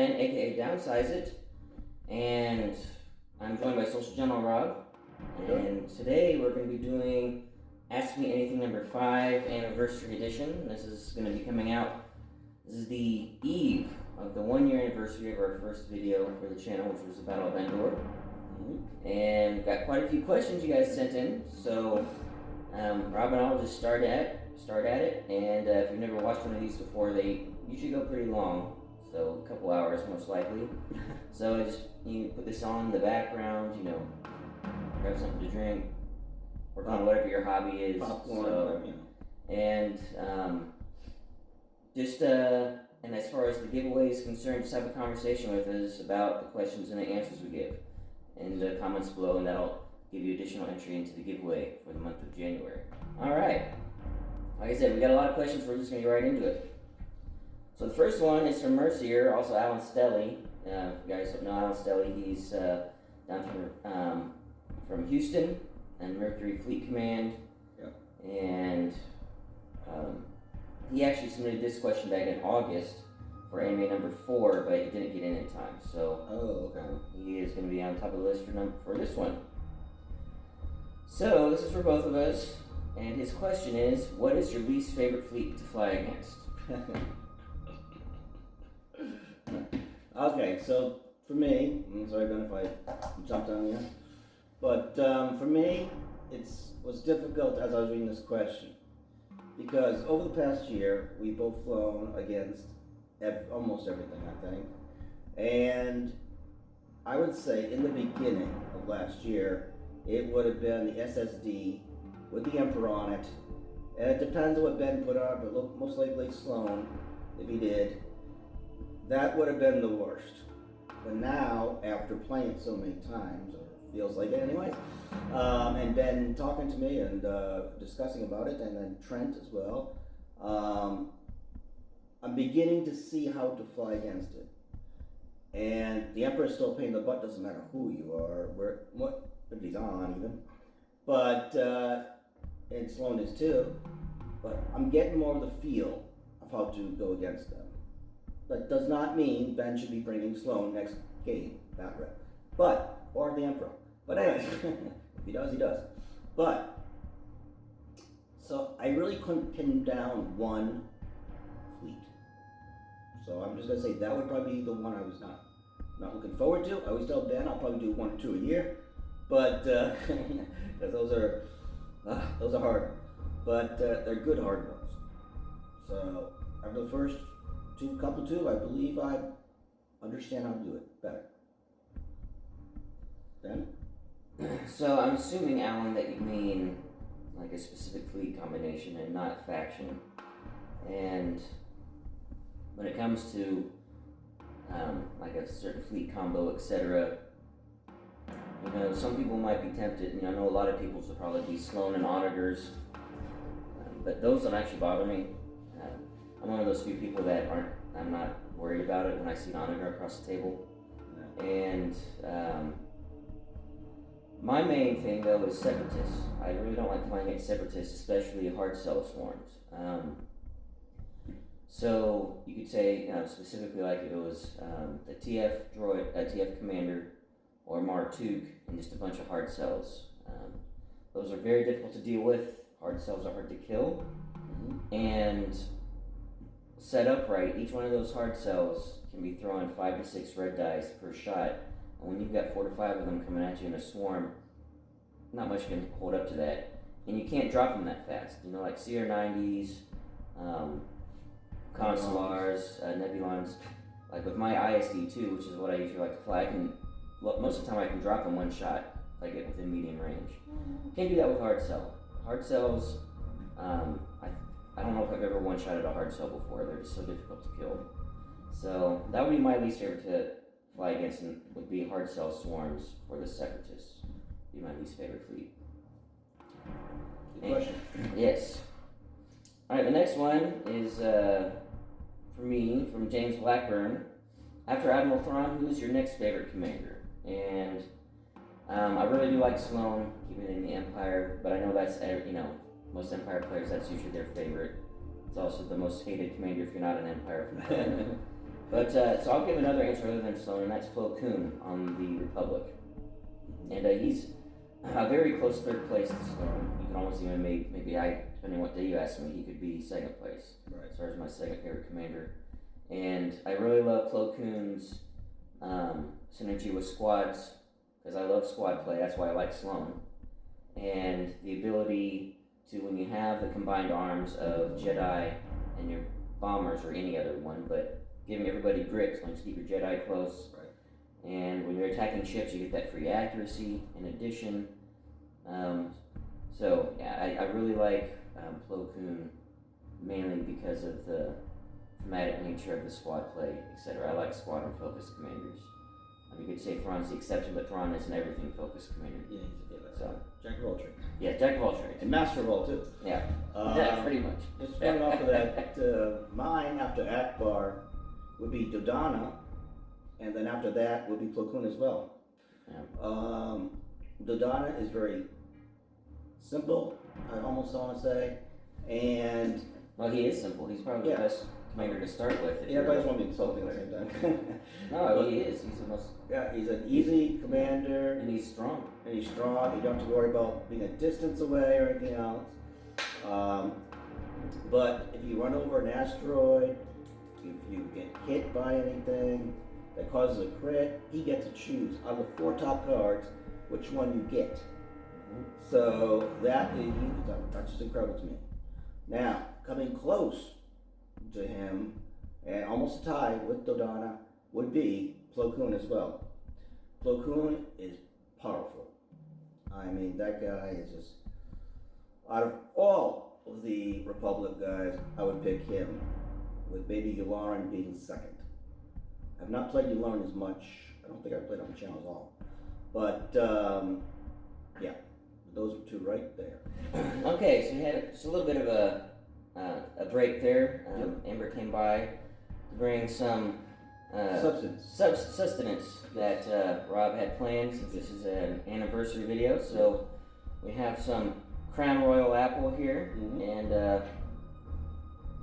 Ben, aka Downsize It, and I'm joined by Social General Rob. And today we're going to be doing Ask Me Anything number 5 anniversary edition. This is going to be coming out. This is the eve of the 1-year anniversary of our first video for the channel, which was the Battle of Endor. And got quite a few questions you guys sent in, so Rob and I'll just start at it. And if you've never watched one of these before, they usually go pretty long, so a couple hours most likely. So you put this on in the background, grab something to drink, work on whatever your hobby is. Popcorn, and and as far as the giveaway is concerned, just have a conversation with us about the questions and the answers we give in the comments below, and that'll give you additional entry into the giveaway for the month of January. Alright, like I said, we got a lot of questions, we're just going to get right into it. So the first one is from Mercier, also Alan Stelly. If you guys don't know Alan Stelly, he's down from Houston and Mercury Fleet Command. Yep. And he actually submitted this question back in August for AMA number 4, but he didn't get in time. So he is going to be on top of the list for this one. So this is for both of us, and his question is, what is your least favorite fleet to fly against? Okay, so for me, I'm sorry Ben if I jumped on you, but for me, it was difficult as I was reading this question, because over the past year, we've both flown against almost everything, I think, and I would say in the beginning of last year, it would have been the SSD with the Emperor on it, and it depends on what Ben put on, but most likely Sloan, if he did. That would have been the worst. But now, after playing it so many times, or feels like it anyways, and Ben talking to me and discussing about it, and then Trent as well, I'm beginning to see how to fly against it. And the Emperor's still a pain in the butt, doesn't matter who you are, what he's on even. But, and Sloan is too, but I'm getting more of the feel of how to go against them. That does not mean Ben should be bringing Sloan next game, or the Emperor. But anyways, if he does, he does. But, so I really couldn't pin down one fleet. So I'm just going to say that would probably be the one I was not looking forward to. I always tell Ben I'll probably do 1 or 2 a year. But, because those are hard. But they're good hard ones. So after the first couple two, I believe I understand how to do it better. Ben? So I'm assuming, Alan, that you mean like a specific fleet combination and not faction. And when it comes to like a certain fleet combo, etc., some people might be tempted. I know a lot of people will probably be Sloan and Auditors, but those don't actually bother me. I'm one of those few people that I'm not worried about it when I see an Auditor across the table. And my main thing though is Separatists. I really don't like flying against Separatists, especially hard cell swarms. So you could say specifically like if it was the TF Commander or Martuk and just a bunch of hard cells. Those are very difficult to deal with. Hard cells are hard to kill. And set up right, each one of those hard cells can be throwing 5 to 6 red dice per shot. And when you've got 4 to 5 of them coming at you in a swarm, not much can hold up to that. And you can't drop them that fast. like CR90s, Consulars, Nebulons. Like with my ISD-2, which is what I usually like to fly, most of the time I can drop them one shot if I get within medium range. Can't do that with hard cell. Hard cells, I don't know if I've ever one-shotted a hard cell before. They're just so difficult to kill. So that would be my least favorite to fly against, and would be hard cell swarms for the Separatists. Be my least favorite fleet. Good question. Yes. All right, the next one is for me from James Blackburn. After Admiral Thrawn, who is your next favorite commander? And I really do like Sloan, keeping it in the Empire, but I know that's most Empire players, that's usually their favorite. It's also the most hated commander if you're not an Empire fan. But so I'll give another answer other than Sloan, and that's Plo Koon on the Republic. And he's very close third place to Sloan. You can almost even maybe depending on what day you ask me, he could be second place. Right. As far as my second favorite commander. And I really love Plo Koon's synergy with squads, because I love squad play. That's why I like Sloan. And the ability to, when you have the combined arms of Jedi and your bombers, or any other one, but giving everybody grit, so you keep your Jedi close. Right. And when you're attacking ships, you get that free accuracy in addition. So yeah, I really like Plo Koon, mainly because of the thematic nature of the squad play, etc. I like squadron focused commanders. You could say Thrawn's the exception, but Thrawn is an everything focused commander. Yeah, he's a So Jack of all trades. yeah, Jack of all trades. And master of all too. Yeah. Yeah, pretty much. Just going off of that, mine after Akbar would be Dodonna, and then after that would be Plo Koon as well. Yeah. Dodonna is very simple, I almost want to say, and Well, he is simple. He's probably the best commander to start with. yeah, but I just want to be insulting at the same time. No, he is. He's the most. Yeah, he's an easy commander, And he's strong. and he's strong. You don't have to worry about being a distance away or anything else. But if you run over an asteroid, if you get hit by anything that causes a crit, he gets to choose out of the 4 top cards which one you get. So that's just incredible to me. Now, coming close to him, and almost a tie with Dodonna, would be Plo Koon as well. Plo Koon is powerful. I mean, that guy is just, out of all of the Republic guys, I would pick him, with maybe Yularen being second. I've not played Yularen as much. I don't think I've played on the channel at all. But, yeah, those are 2 right there. Okay, so you had just a little bit of a break there. Amber came by to bring some sustenance that Rob had planned, since this is an anniversary video. So we have some Crown Royal apple here, and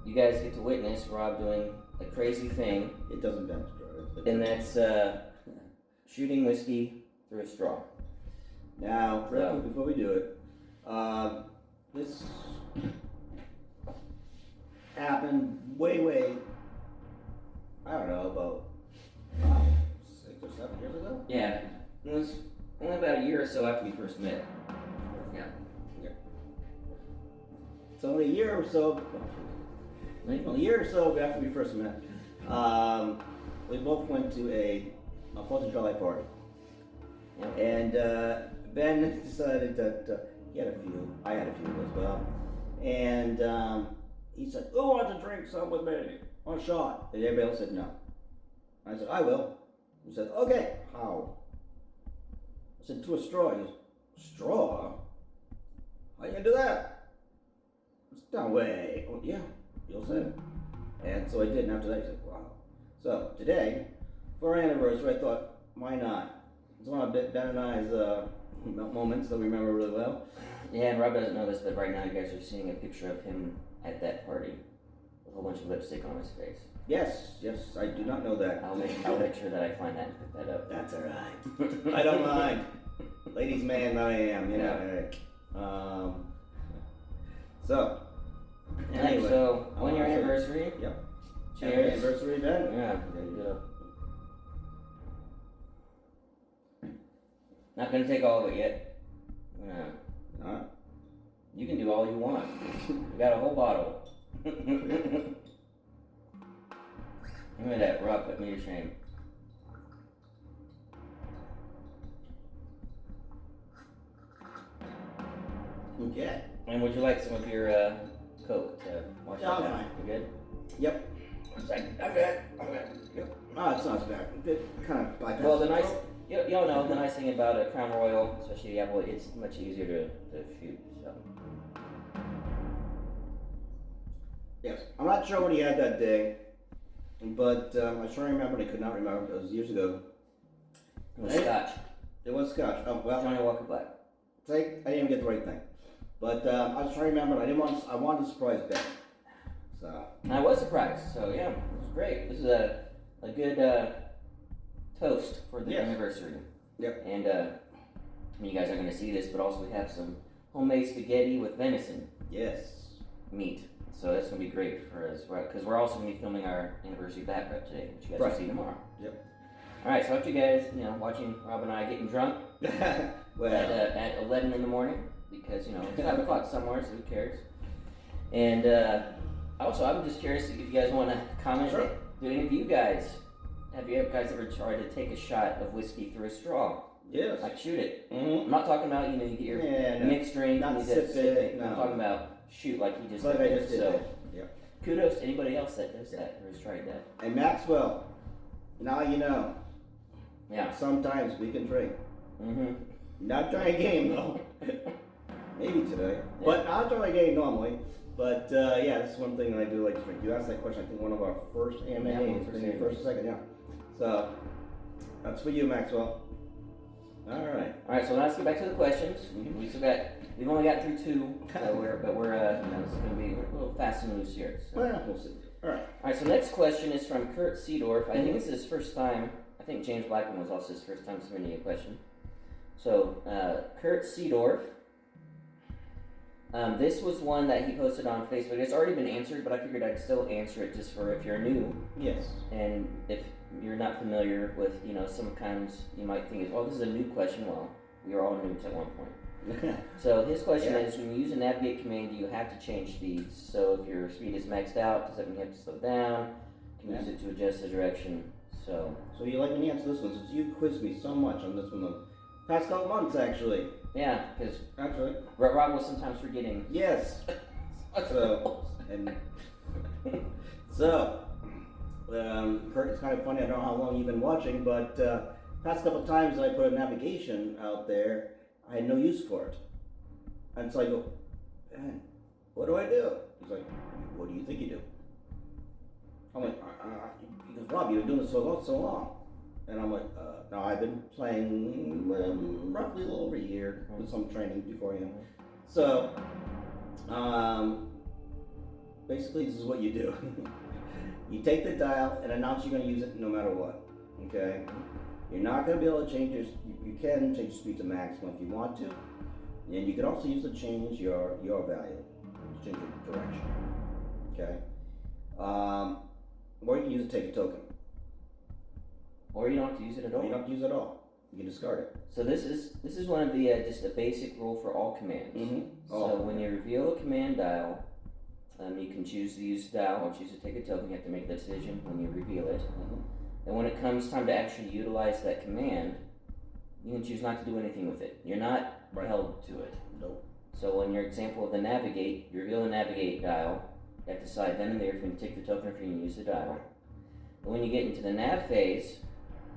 you guys get to witness Rob doing a crazy thing. It doesn't demonstrate. And that's shooting whiskey through a straw. Now, real quick before we do it, this happened way, I don't know, about 6 or 7 years ago? Yeah, it was only about a year or so after we first met. Yeah. So a year or so after we first met, we both went to a 4th of July party. Yeah. And Ben decided that he had a few, I had a few as well. And he said, "Who wants to drink some with me? One shot." And everybody else said no. I said, "I will." He said, "Okay, how?" I said, "To a straw." He goes, "Straw? How you gonna do that?" I said, "No way." "Oh, yeah, you'll see." And so I did, and after that he said, "Wow." So today, for our anniversary, I thought, why not? It's one of Ben and I's moments that we remember really well. Yeah, and Rob doesn't know this, but right now you guys are seeing a picture of him at that party with a whole bunch of lipstick on his face. Yes, I do not know that. I'll make sure that I find that and put that up. That's alright. I don't mind. Ladies' man that I am, you know. Yeah. So, Anyway, so 1 year anniversary. Yep. Cheers. Anniversary, Ben. Yeah, there you go. Not gonna take all of it yet. Alright. You can do all you want. We got a whole bottle. Look at that, Rob put me to shame. Okay. And would you like some of your Coke to wash Yeah, that I'm down? fine. You good? Yep. One sec. I'm good. Yep. It's not as bad. It kind of bypasses. Well, the nice, y'all know the nice thing about a Crown Royal, especially the apple, it's much easier to shoot. So. Yes. I'm not sure what he had that day, but I was trying to remember and I could not remember. It was years ago. It was Scotch. It was Scotch. Oh, well. Johnny Walker Black. See, I didn't even get the right thing. But I was trying to remember. I wanted to surprise Ben. So. And I was surprised. So yeah, it was great. This is a a good toast for the anniversary. Yep. And I mean, you guys aren't going to see this, but also we have some homemade spaghetti with venison. Yes. Meat. So that's going to be great for us, because we're also going to be filming our anniversary back prep today, which you guys will see tomorrow. Yep. All right, so after you guys, watching Rob and I getting drunk well, at 11 in the morning, because, it's 5 o'clock somewhere, so who cares? And also, I'm just curious if you guys want to comment. Sure. Do any of you guys, have you guys ever tried to take a shot of whiskey through a straw? Yes. Like shoot it. Mm-hmm. I'm not talking about, you get your mixed drink. Not and you sip just it. I'm No. talking about shoot like he just Like did. I just did. So, Yep. kudos to anybody else that does that or has tried that. And Maxwell, now you know. Yeah. Sometimes we can drink. Mm-hmm. Not during a game though. Maybe today. Yeah. But not during a game normally. But yeah, that's one thing I do like to drink. You asked that question, I think one of our first AMA games, first or second, yeah. So that's for you, Maxwell. All right. All right. So now let's get back to the questions. We've only got through 2, so we're this is gonna be a little fast and loose here. So. Well, we'll see. All right. All right. So next question is from Kurt Seedorf. I think this is his first time. I think James Blackman was also his first time submitting a question. So Kurt Seedorf. This was one that he posted on Facebook. It's already been answered, but I figured I'd still answer it just for if you're new. Yes. And if you're not familiar with, sometimes you might think, oh, this is a new question. Well, we are all noobs at one point. So his question is, when you use a navigate command, do you have to change speeds? So if your speed is maxed out, does that mean you have to slow down? Can you use it to adjust the direction? So you like me to answer this one, since you quizzed me so much on this one the past couple months, actually. Yeah, because actually, Rob was sometimes forgetting. Yes. Kurt, it's kind of funny. I don't know how long you've been watching, but past couple times that I put a navigation out there, I had no use for it, and so I go, man, what do I do? He's like, what do you think you do? I'm like, he goes, Rob, you've been doing this so long. And I'm like, no, I've been playing roughly a little over a year with some training beforehand. So, basically, this is what you do. You take the dial and announce you're going to use it no matter what. Okay? You're not going to be able to change you can change your speed to maximum if you want to. And you can also use it to change your value, change your direction. Okay? Or you can use it to take a token. Or you don't have to use it at all. You don't have to use it at all. You can discard it. So this is one of the just a basic rule for all commands. Mm-hmm. So when you reveal a command dial, you can choose to use dial or choose to take a token. You have to make the decision when you reveal it. Mm-hmm. And when it comes time to actually utilize that command, you can choose not to do anything with it. You're not held to it. Nope. So in your example of the navigate, you reveal the navigate dial. You have to decide then and there if you're going to take the token or if you're going to use the dial. But when you get into the nav phase,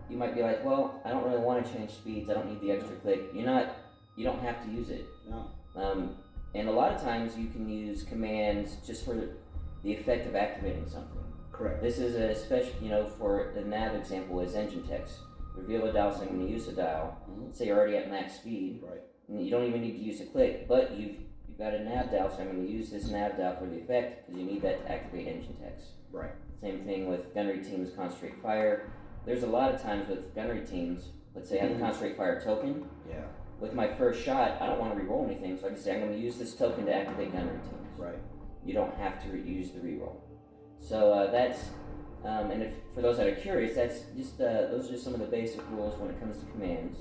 you might be like, well, I don't really want to change speeds. I don't need the extra click. You don't have to use it. No. And a lot of times you can use commands just for the effect of activating something. Correct. This is a special, for the nav example is engine text. Reveal a dial, so I'm going to use the dial. Mm-hmm. Say you're already at max speed. Right. And you don't even need to use a click, but you've got a nav dial, so I'm going to use this nav dial for the effect because you need that to activate engine text. Right. Same thing with gunnery teams, concentrate fire. There's a lot of times with gunnery teams, let's say I have a concentrate fire token. Yeah. With my first shot, I don't want to reroll anything, so I just say I'm going to use this token to activate gunnery teams. Right. You don't have to use the reroll. So that's, and if for those that are curious, that's just those are just some of the basic rules when it comes to commands,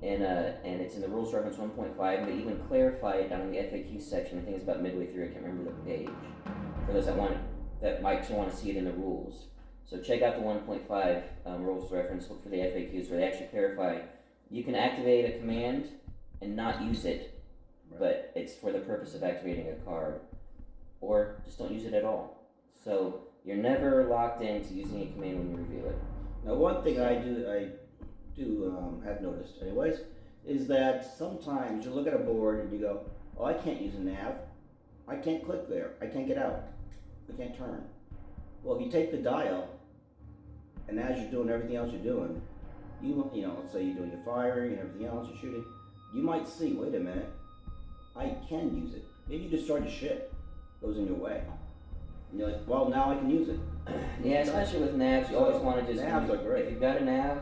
and it's in the rules reference 1.5. And they even clarify it down in the FAQ section. I think it's about midway through. I can't remember the page. For those that might want to see it in the rules. So check out the 1.5 rules reference. Look for the FAQs where they actually clarify. You can activate a command and not use it, but it's for the purpose of activating a card, or just don't use it at all. So you're never locked into using a command when you reveal it. Now, one thing I do have noticed, anyways, is that sometimes you look at a board and you go, "Oh, I can't use a nav. I can't click there. I can't get out. I can't turn." Well, if you take the dial, and as you're doing everything else you're doing, let's say you're doing your firing and everything else, you're shooting, you might see, wait a minute, I can use it. Maybe you discharge your ship, goes in your way. And you're like, well, now I can use it. Yeah, especially with navs, you always want to just... Navs are great. If you've got a nav,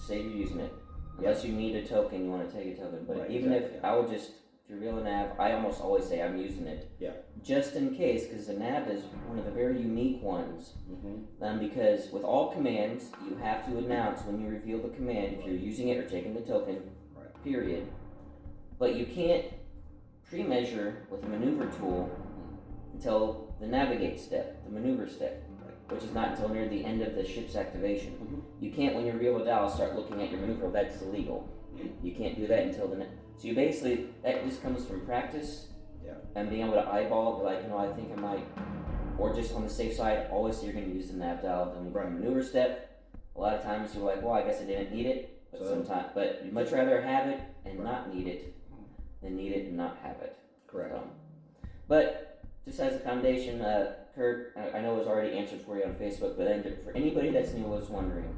save you using it. Unless you need a token, you want to take a token. But Right, even exactly, if I would just, if you reveal a nav, I almost always say I'm using it. Yeah. Just in case, because the nav is one of the very unique ones. Mm-hmm. Because with all commands, you have to announce when you reveal the command if you're using it or taking the token, Right. period. But you can't pre-measure with a maneuver tool until the navigate step, the maneuver step, which is not until near the end of the ship's activation. Mm-hmm. You can't, when you reveal a dial, start looking at your maneuver. That's illegal. You can't do that until the so you basically, that just comes from practice. Yeah. And being able to eyeball, be like, I think I might, or just on the safe side, always say you're going to use the nav dial. Then you go to maneuver step. A lot of times you're like, well, I guess I didn't need it. But you'd much rather have it and not need it than need it and not have it. Correct. But just as a foundation, Kurt, I know it was already answered for you on Facebook, but then for anybody that's new was wondering,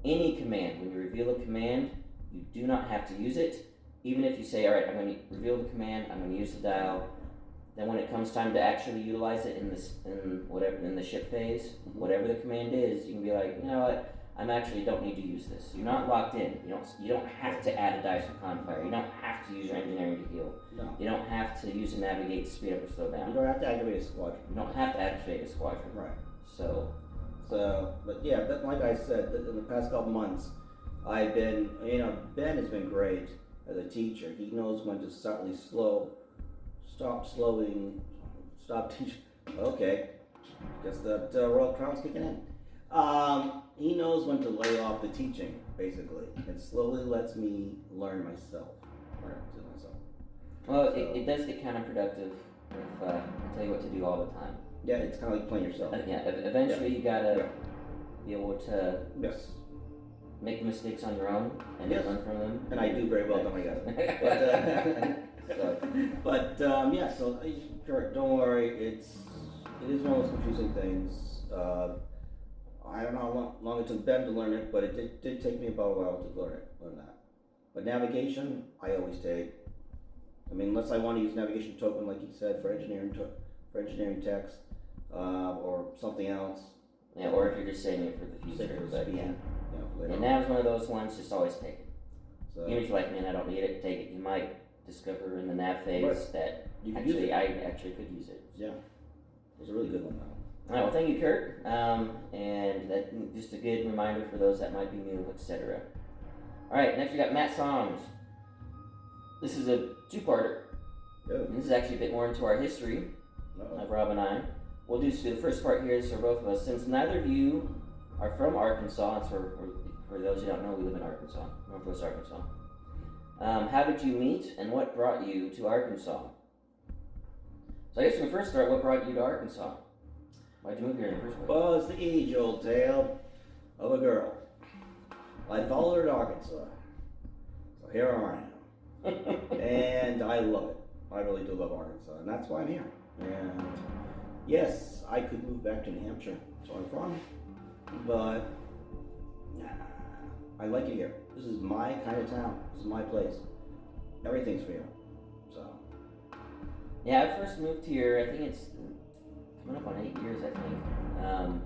any command, when you reveal a command, you do not have to use it. Even if you say, all right, I'm going to reveal the command, I'm going to use the dial, then when it comes time to actually utilize it in the ship phase, whatever the command is, you can be like, you know what, don't need to use this. You're not locked in. You don't have to add a dice or confire. You don't have to use your engineering to heal. No. You don't have to use a navigate to speed up or slow down. You don't have to activate a squadron. You don't have to activate a squadron. Right. So, but yeah, but like I said, in the past couple months, I've been, Ben has been great as a teacher. He knows when to subtly stop teaching. Okay, guess that Royal Crown's kicking in. He knows when to lay off the teaching, basically, and slowly lets me learn myself. Well, it does get counterproductive if I tell you what to do all the time. Yeah, it's kind of like playing yourself. Eventually you gotta be able to make mistakes on your own and learn from them. And I do very well, don't I, guys? So Kurt, don't worry. It is one of those confusing things. I don't know how long it took Ben to learn it, but it did take me about a while to learn that. But navigation, I always take. I mean, unless I want to use navigation token, like you said, for engineering text, or something else. Yeah, or if you're just saving it for the future. And nav's one of those ones, just always take it. So, even if you're like, man, I don't need it, take it. You might discover in the nav phase that I actually could use it. Yeah, it's a really good one though. All right, well, thank you, Kurt. And that just a good reminder for those that might be new, etc. All right, next we got Matt Soms. This is a two-parter. This is actually a bit more into our history of Rob and I. We'll do the first part here is for both of us. Since neither of you are from Arkansas, and for those who don't know, we live in Arkansas, Northwest Arkansas. How did you meet, and what brought you to Arkansas? So I guess we first start, what brought you to Arkansas? Why'd you move here in the first place? Well, it's the age-old tale of a girl. I followed her to Arkansas. So here I am. And I love it. I really do love Arkansas, and that's why I'm here. And yes, I could move back to New Hampshire, so I'm from. But I like it here. This is my kind of town. This is my place. Everything's for you. So. Yeah, I first moved here, I think it's coming up on 8 years, I think.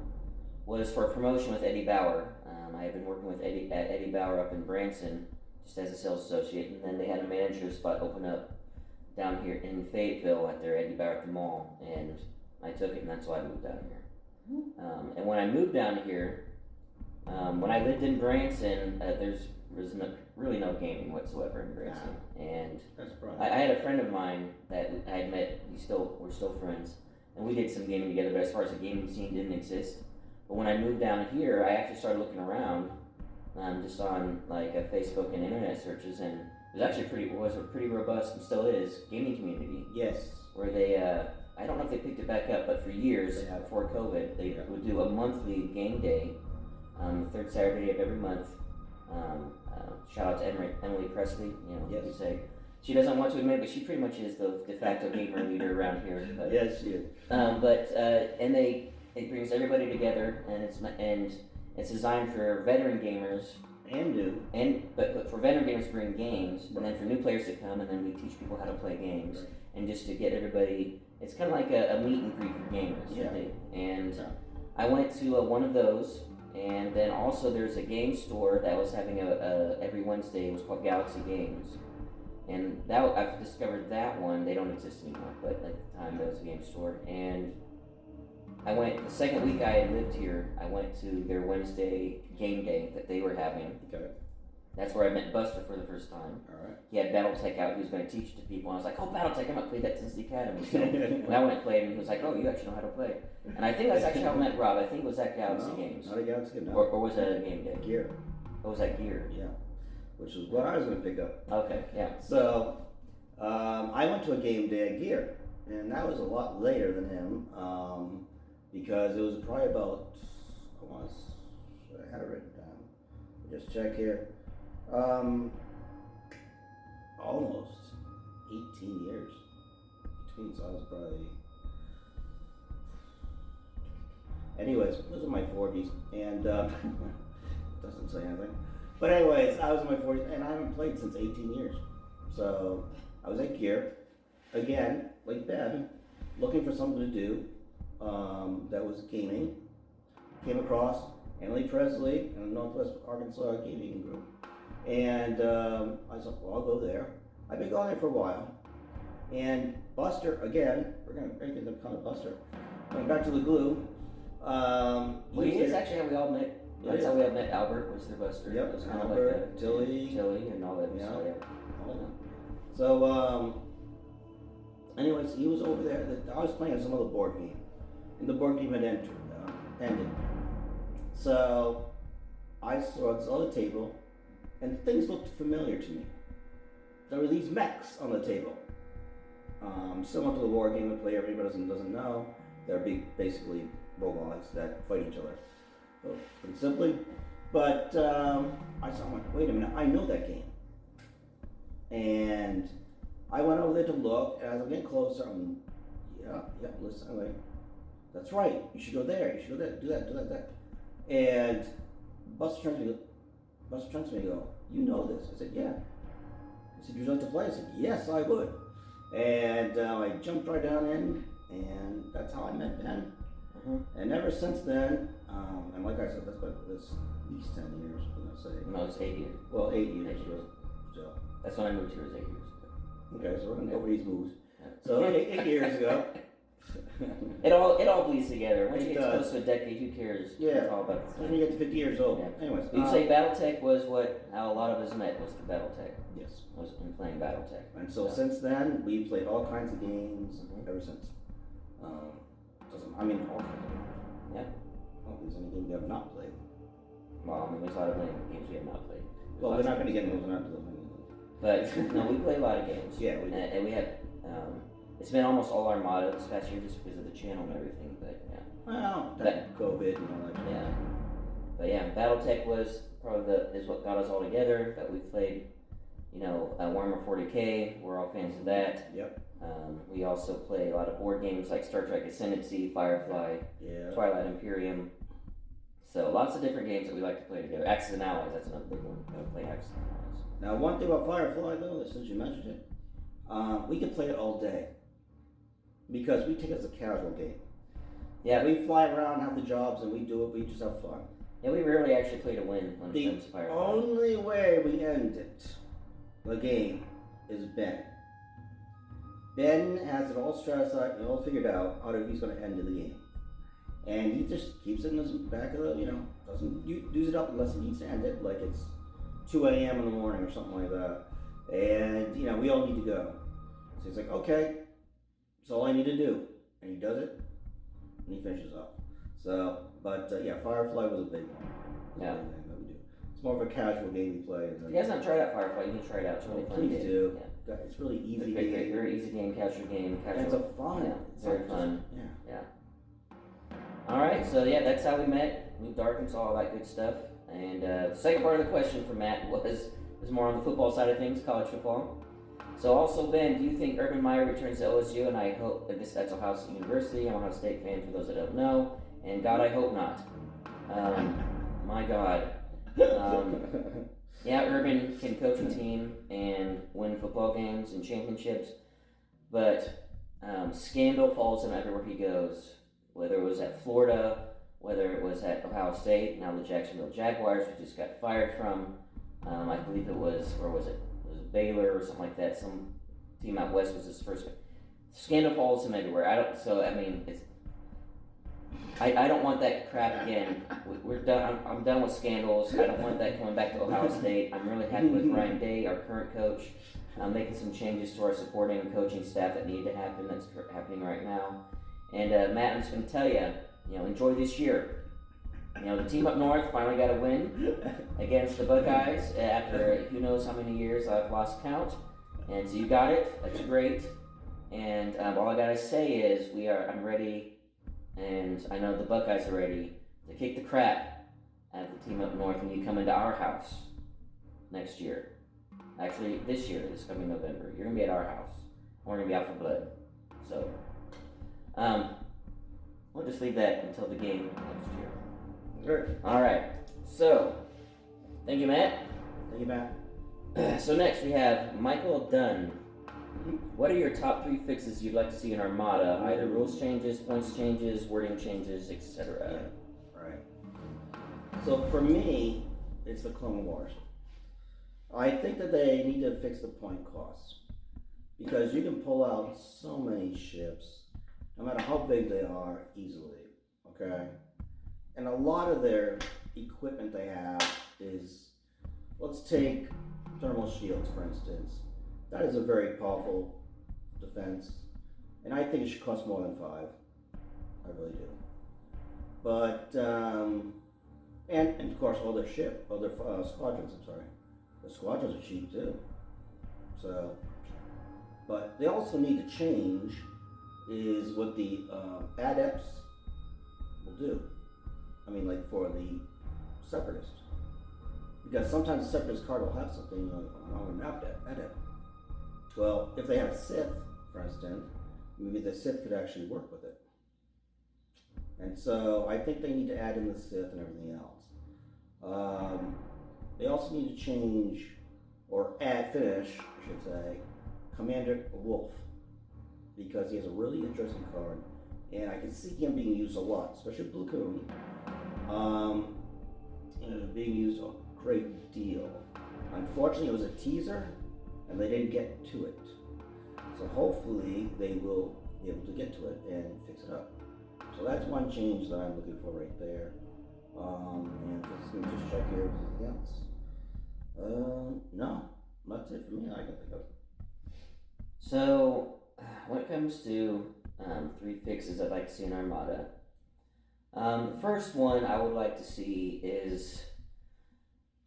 Was for a promotion with Eddie Bauer. I had been working with Eddie Bauer up in Branson, just as a sales associate, and then they had a manager spot open up down here in Fayetteville at their Eddie Bauer at the mall, and I took it, and that's why I moved down here. And when I moved down here, when I lived in Branson, there was really no gaming whatsoever in Branson, and I had a friend of mine that I had met. We're still friends, and we did some gaming together. But as far as the gaming scene didn't exist. But when I moved down here, I actually started looking around, just on like Facebook and internet searches, and it was actually a pretty robust, and still is, gaming community. Yes. Where they, I don't know if they picked it back up, but for years before COVID, they would do a monthly game day, the third Saturday of every month. Shout out to Emily Presley. We say she doesn't want to admit, but she pretty much is the de facto gamer leader around here. But, yes, she is. And it brings everybody together, and it's designed for veteran gamers. But for veteran gamers to bring games, and then for new players to come, and then we teach people how to play games, and just to get everybody It's kind of like a meet and greet for gamers. Yeah. And Yeah. I went to one of those, and then also there's a game store that was having a every Wednesday. It was called Galaxy Games, and that I've discovered that one. They don't exist anymore, but at the time that was a game store. And I went the second week I had lived here. I went to their Wednesday game day that they were having. Okay. That's where I met Buster for the first time. All right. He had BattleTech out. He was going to teach it to people. And I was like, "Oh, BattleTech! I'm not played that since the academy." So when I went and played, and he was like, "Oh, you actually know how to play." And I think that's actually how I met Rob. I think it was at Galaxy No, Games, not a Galaxy Games. No. or was that a game day? Gear. Or was that Gear? Yeah. Which is what I was going to pick up. Okay, yeah. So, I went to a game day at Gear, and that was a lot later than him, because it was probably about, I had it written down. Just check here. Almost 18 years between, so I was probably. Anyways, those are my 40s, and doesn't say anything. But anyways, I was in my 40s, and I haven't played since 18 years. So I was at Gear, again, like Ben, looking for something to do that was gaming. Came across Emily Presley and Northwest Arkansas Gaming Group. And I thought, well, I'll go there. I've been going there for a while. And Buster, again, we're going to make them call it Buster. Going back to the glue. Well, it's actually how we all met. That's how we all met. Albert was their Buster. Yep, It was kind Albert, of like Tilly, and all that. Yeah. So, So, anyways, he was over there. I was playing some other board game. And the board game had ended. So, I saw this other table, and things looked familiar to me. There were these mechs on the table. Similar to the war game we play, everybody doesn't know. They're basically robots that fight each other. So, pretty simply. But I saw, I'm like, wait a minute, I know that game. And I went over there to look, and as I'm getting closer, listen, I'm like, that's right, you should go there, you should go there, do that. And Buster turns to me and go, you know this? I said, yeah. He said, would you like to play? I said, yes, I would. And I jumped right down in, and that's how I met Ben. And ever since then, and like I said, that's at least 10 years, I'm going to say. No, it's 8 years. Well, 8 years. 8 years. So. That's when I moved here. It was 8 years ago. Okay, so we're going to go over these moves. So 8 years ago. It all bleeds together. Once It you get does. close to a decade, who cares? Yeah. It's all about the When time. you get to 50 years old. Yeah. Anyways. You say BattleTech was how a lot of us met was the BattleTech. Yes. Was in playing BattleTech. And so since then, we played all kinds of games ever since. All kinds of games. Yeah. I don't think there's any game we have not played. Well, I mean, there's a lot of games we have not played. Well, they're not going to get those. But no, we play a lot of games. Yeah, we do. And we have. It's been almost all Armada this past year just because of the channel and everything. But yeah. Well, that COVID and all that. Yeah. But yeah, BattleTech was probably is what got us all together. That we played, Warhammer 40K. We're all fans of that. Yep. We also play a lot of board games like Star Trek Ascendancy, Firefly, Twilight Imperium. So lots of different games that we like to play together. Axis and Allies, that's another big one. We play Axis and Allies. Now, one thing about Firefly, though, since you mentioned it, we can play it all day. Because we take it as a casual game. Yeah. We fly around, have the jobs, and we do it. We just have fun. Yeah, we rarely actually play to win when it comes to The Firefly. only way we end it, the game, is Ben. Ben has it all strategized and all figured out how he's going to end the game. And he just keeps it in his back of the, doesn't use it up unless he needs to end it, like it's 2 a.m. in the morning or something like that. And, we all need to go. So he's like, okay, that's all I need to do. And he does it, and he finishes up. So, but Firefly was a big one. Yeah. That we do. It's more of a casual game we play. If you guys haven't tried out Firefly, you can try it out. It's a really fun Please game. do. Yeah. It's really easy Very, very easy game, casual game. And it's a fun. Yeah, It's very not fun. Just, Yeah. Alright, so yeah, that's how we met. Moved to Arkansas, all that good stuff. And the second part of the question from Matt was more on the football side of things, college football. So also, Ben, do you think Urban Meyer returns to LSU? And I hope that's Ohio State University. I'm an Ohio State fan for those that don't know. And God, I hope not. My God. Yeah, Urban can coach a team and win football games and championships, but scandal follows him everywhere he goes, whether it was at Florida, whether it was at Ohio State, now the Jacksonville Jaguars, who just got fired from. I believe it was, or was it? It was Baylor or something like that. Some team out west was his first. Scandal follows him everywhere. I don't want that crap again. We're done. I'm done with scandals. I don't want that coming back to Ohio State. I'm really happy with Ryan Day, our current coach, making some changes to our supporting and coaching staff that need to happen. That's happening right now. And Matt, I'm just going to tell you, enjoy this year. The team up north finally got a win against the Buckeyes after who knows how many years. I've lost count. And so you got it. That's great. And all I got to say is I'm ready, and I know the Buckeyes are ready to kick the crap out of the team up north when you come into our house next year. Actually, this year, this coming November. You're going to be at our house. We're going to be out for blood. So, we'll just leave that until the game next year. Sure. All right. So, thank you, Matt. Thank you, Matt. So next we have Michael Dunn. What are your top 3 fixes you'd like to see in Armada? Either rules changes, points changes, wording changes, etc. Right. So for me, it's the Clone Wars. I think that they need to fix the point costs, because you can pull out so many ships, no matter how big they are, easily. Okay. And a lot of their equipment they have is, let's take thermal shields, for instance. That is a very powerful defense, and I think it should cost more than 5. I really do. But and of course all their squadrons. I'm sorry, the squadrons are cheap too. So, but they also need to change is what the adepts will do. I mean, like for the separatists. Because sometimes the Separatist card will have something on an adept. Well, if they have a Sith, for instance, maybe the Sith could actually work with it. And so I think they need to add in the Sith and everything else. They also need to change, or finish, I should say, Commander Wolf. Because he has a really interesting card. And I can see him being used a lot, especially Blue Coon. Being used a great deal. Unfortunately, it was a teaser, and they didn't get to it. So hopefully, they will be able to get to it and fix it up. So that's one change that I'm looking for right there. And let me just check here if anything else. No, that's it for me. I can think of. So, when it comes to 3 fixes I'd like to see in Armada, the first one I would like to see is,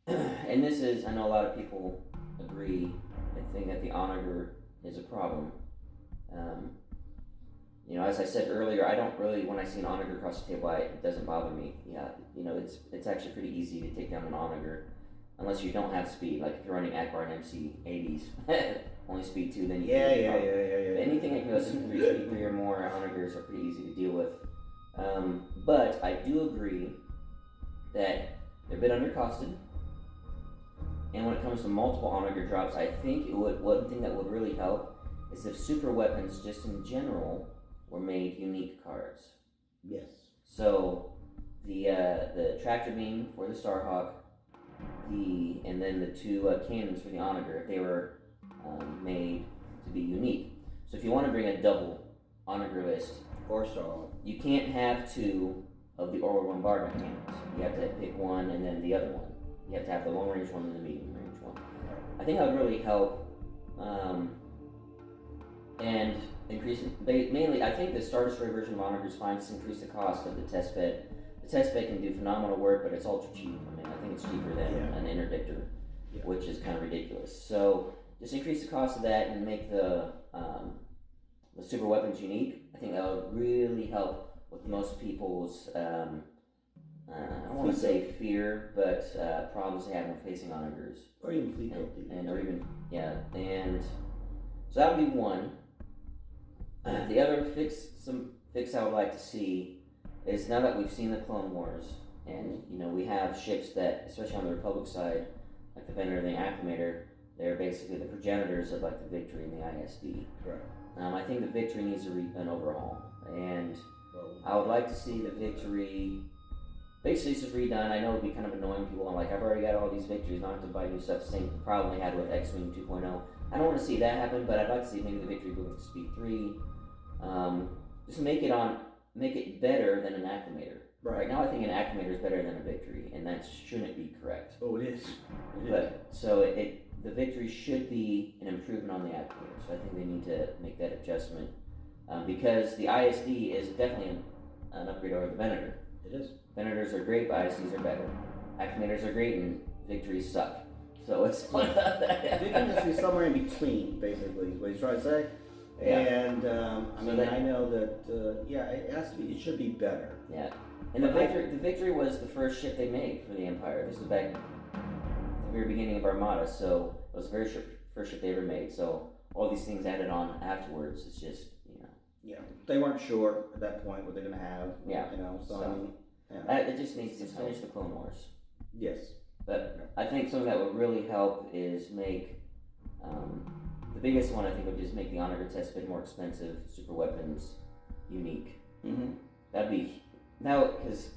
and this is, I know a lot of people agree and think that the onager is a problem. As I said earlier, I don't really, when I see an onager across the table, it doesn't bother me. Yeah, it's actually pretty easy to take down an onager, unless you don't have speed. Like if you're running Akbar and MC 80s, only speed 2, then you Yeah. Anything that can go speed 3 or more, onagers are pretty easy to deal with. But I do agree that they're a bit undercosted. And when it comes to multiple onager drops, I think one thing that would really help is if super weapons, just in general, were made unique cards. Yes. So the tractor beam for the Starhawk, and then the 2 cannons for the onager, if they were made to be unique. So if you want to bring a double onager list, Or Starhawk. you can't have 2 of the orbital bombardment cannons. You have to pick one and then the other one. You have to have the long range one and the medium range one. I think that would really help. And mainly, I think the Star Destroyer version of Onager is fine. Just increase the cost of the test bed. The test bed can do phenomenal work, but it's ultra cheap. I mean, I think it's cheaper than an interdictor, which is kind of ridiculous. So just increase the cost of that and make the super weapons unique. I think that would really help with most people's, I don't want to say fear, but problems they have when facing onagers. Or even fleet and so that would be one. The other fix I would like to see is, now that we've seen the Clone Wars, and we have ships that, especially on the Republic side, like the Venator and the Acclimator, they're basically the progenitors of like the Victory and the ISD. Correct. I think the Victory needs an overhaul, and Well, I would like to see the Victory basically just redone. I know it'd be kind of annoying people. I'm like, I've already got all these victories, I don't have to buy new stuff. Same problem they had with X-Wing 2.0. I don't want to see that happen, but I'd like to see maybe the Victory move up to Speed 3. Just make it better than an Acclimator. Right now, I think an Acclimator is better than a Victory, and that shouldn't be correct. Oh, it is. But so the Victory should be an improvement on the Acclimator. So I think they need to make that adjustment because the ISD is definitely an upgrade over the Venator. It is. Venators are great, but ISDs are better. Acclimators are great, and Victories suck. So it's one of that. Victory needs to be somewhere in between, basically, is what he's trying to say. Yeah. And I know that it has to be. It should be better. Yeah. And the Victory was the first ship they made for the Empire. This was back at the very beginning of Armada, so it was the very first ship they ever made. So all these things added on afterwards, it's just, Yeah, they weren't sure at that point what they're going to have. Yeah. It just needs to finish the Clone Wars. Yes. But I think something that would really help is make, the biggest one I think would just make the Onager test a bit more expensive, super weapons unique. Mm-hmm. That'd be, now, because,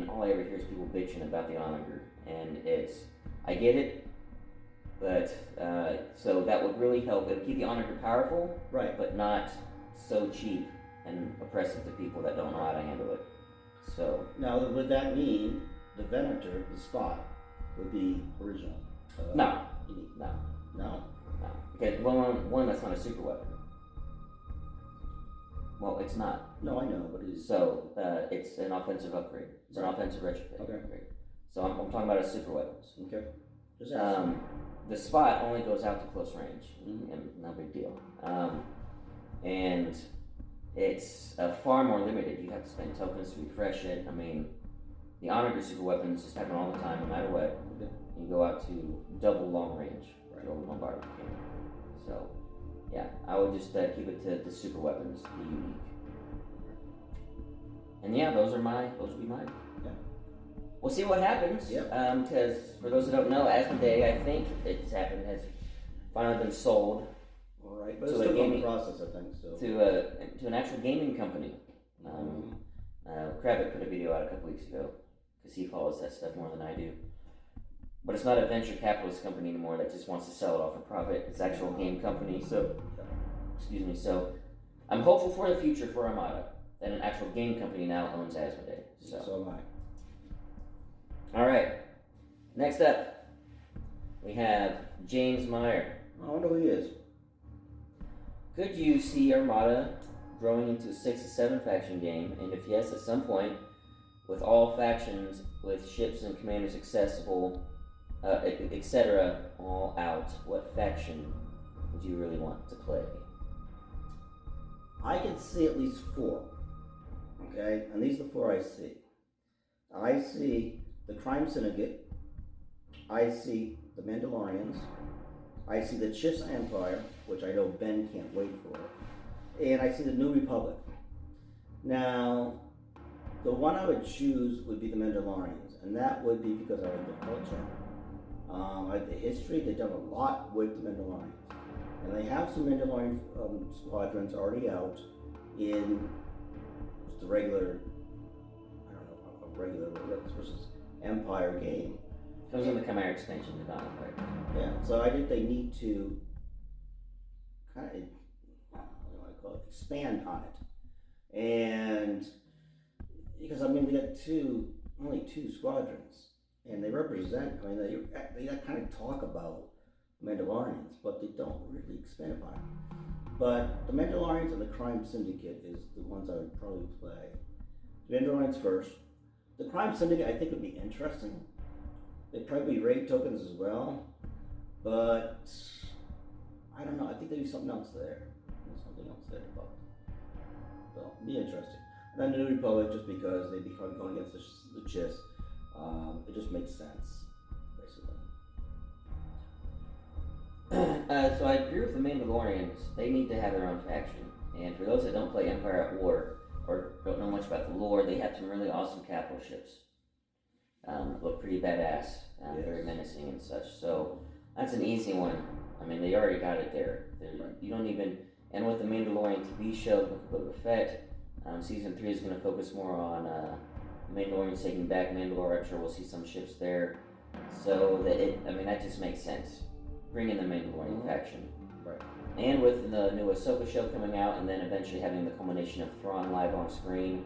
all I ever hear is people bitching about the Onager, and I get it, but, so that would really help. It would keep the Onager powerful, right, but not so cheap and oppressive to people that don't know how to handle it. So now, would that mean the Venator, the Spot, would be original? No. No. Okay, one that's not a super weapon. Well, it's not. No, I know, but it is. So it's an offensive upgrade. It's an offensive retrofit. Okay. Upgrade. So I'm talking about a super weapons. Okay. Just the Spot only goes out to close range, Mm-hmm. and no big deal. And it's far more limited. You have to spend tokens to refresh it. The Onager super weapons just happen all the time, no matter what. Okay. You go out to double long range Right. to bombard the king. So, yeah, I would just keep it to the super weapons, the unique. And yeah, those would be mine. Yeah. We'll see what happens. Yep. Because for those that don't know, Asmodee, I think has finally been sold. All right, but to it's a still in gaming the process, I think. So. To an actual gaming company. Kravitz put a video out a couple weeks ago because he follows that stuff more than I do. But it's not a venture capitalist company anymore that just wants to sell it off for profit. It's an actual game company. So, So, I'm hopeful for the future for Armada that an actual game company now owns Asmodee. So am I. All right. Next up, we have James Meyer. I wonder who he is. Could you see Armada growing into a 6 to 7 faction game? And if yes, at some point, with all factions, with ships and commanders accessible, etc., all out, what faction would you really want to play? I can see at least 4. Okay, and these are the 4 I see. I see the Crime Syndicate. I see the Mandalorians. I see the Chiss Empire, which I know Ben can't wait for. And I see the New Republic. Now, the one I would choose would be the Mandalorians, and that would be because I like the culture. I like the history. They've done a lot with the Mandalorians. And they have some Mandalorian squadrons already out in just the regular, versus Empire game. It was in the Chimera expansion, the Dawn of Fire. Yeah, so I think they need to kind of, expand on it. And because, they got only two squadrons. And they represent, they kind of talk about Mandalorians, but they don't really expand upon it. But the Mandalorians and the Crime Syndicate is the ones I would probably play. The Mandalorians first. The Crime Syndicate I think would be interesting. They'd probably be raid tokens as well. But I don't know, I think there'd be something else there. There's something else there about it. So it'd be interesting. And then the New Republic, just because they'd be probably going against the Chiss. It just makes sense, basically. So I agree with the Mandalorians. They need to have their own faction. And for those that don't play Empire at War or don't know much about the lore, they have some really awesome capital ships. Look pretty badass, Yes. very menacing and such. So that's an easy one. They already got it there. You don't even And with the Mandalorian TV show, Book of Fett, season 3 is going to focus more on Mandalorians taking back Mandalore. I'm sure we'll see some ships there. So that just makes sense. Bring in the Mandalorian faction. Right. And with the new Ahsoka show coming out, and then eventually having the culmination of Thrawn live on screen,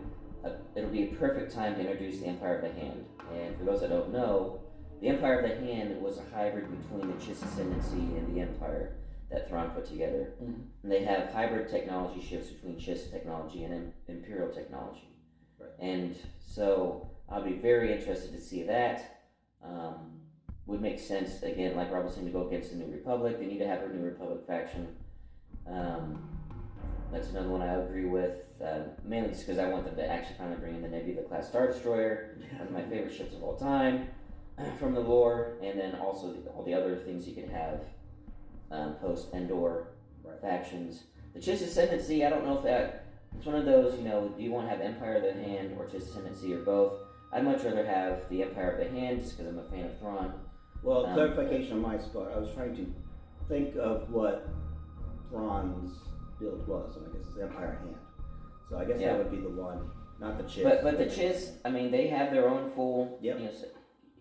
it'll be a perfect time to introduce the Empire of the Hand. And for those that don't know, the Empire of the Hand was a hybrid between the Chiss Ascendancy and the Empire that Thrawn put together. Mm-hmm. And they have hybrid technology shifts between Chiss technology and Imperial technology. Right. And so I'll be very interested to see that. Would make sense, again, like Rob was saying, to go against the New Republic. They need to have a New Republic faction. That's another one I agree with, mainly just because I want them to actually finally bring in the Nebula-class Star Destroyer, one of my favorite ships of all time, from the lore, and then also all the other things you could have post-Endor factions. The Chiss Ascendancy, I don't know if it's one of those, do you want to have Empire of the Hand or Chiss Ascendancy or both? I'd much rather have the Empire of the Hand just because I'm a fan of Thrawn. Well, clarification on my part, I was trying to think of what Thrawn's build was, and I guess it's Empire Hand. So I guess that would be the one, not the Chiss. But the Chiss, they have their own full, yep. It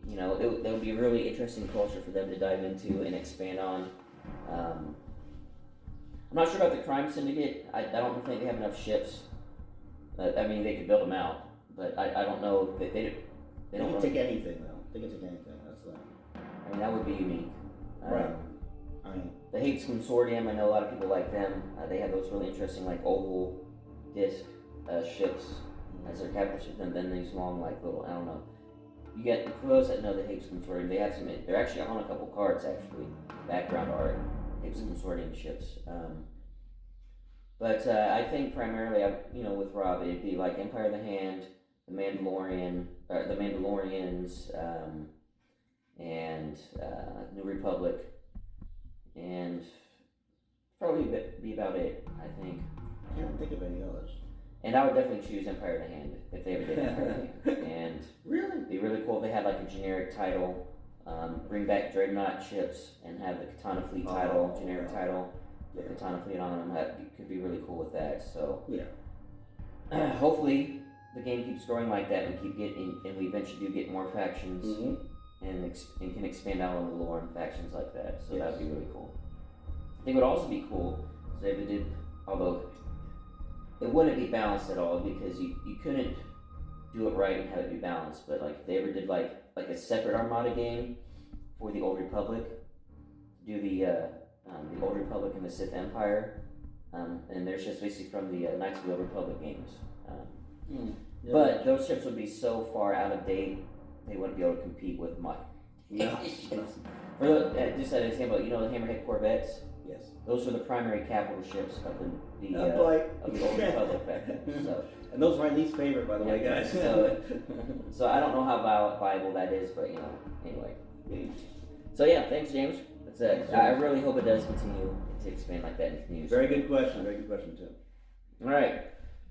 would be a really interesting culture for them to dive into and expand on. I'm not sure about the Crime Syndicate. I don't think they have enough ships. They could build them out, but I don't know. They can take anything, though. They can take anything. That would be unique. Right. The Hades Consortium, I know a lot of people like them. They have those really interesting, oval disc ships as their capital ship, and then these long, little, I don't know. You get, for those that know the Hades Consortium, they have they're actually on a couple cards, actually, background art, Hades Consortium ships. But I think primarily, with Rob, it'd be like Empire of the Hand, the Mandalorians, and New Republic, and probably be about it, I think. I can't think of any others. And I would definitely choose Empire of the Hand if they ever did Empire of the Hand. And really? It'd be really cool if they had a generic title, bring back Dreadnought ships and have the Katana Fleet title, generic title, with Katana Fleet on them. That could be really cool with that. So hopefully the game keeps growing like that, and we eventually do get more factions. Mm-hmm. And can expand out on the lore and factions like that. So that would be really cool. I think it would also be cool so if it did, although it wouldn't be balanced at all because you couldn't do it right and have it be balanced. But if they ever did like a separate Armada game for the Old Republic, do the Old Republic and the Sith Empire, and their ships basically from the Knights of the Old Republic games. But those ships would be so far out of date. They wouldn't be able to compete with my ships. Just an example, the Hammerhead Corvettes? Yes. Those were the primary capital ships of the Old Republic back then. So, and those are my least favorite, by the way, guys. So I don't know how viable that is, but anyway. So thanks, James. That's it. I really hope it does continue to expand like that and continue. Very good question. Very good question too. All right.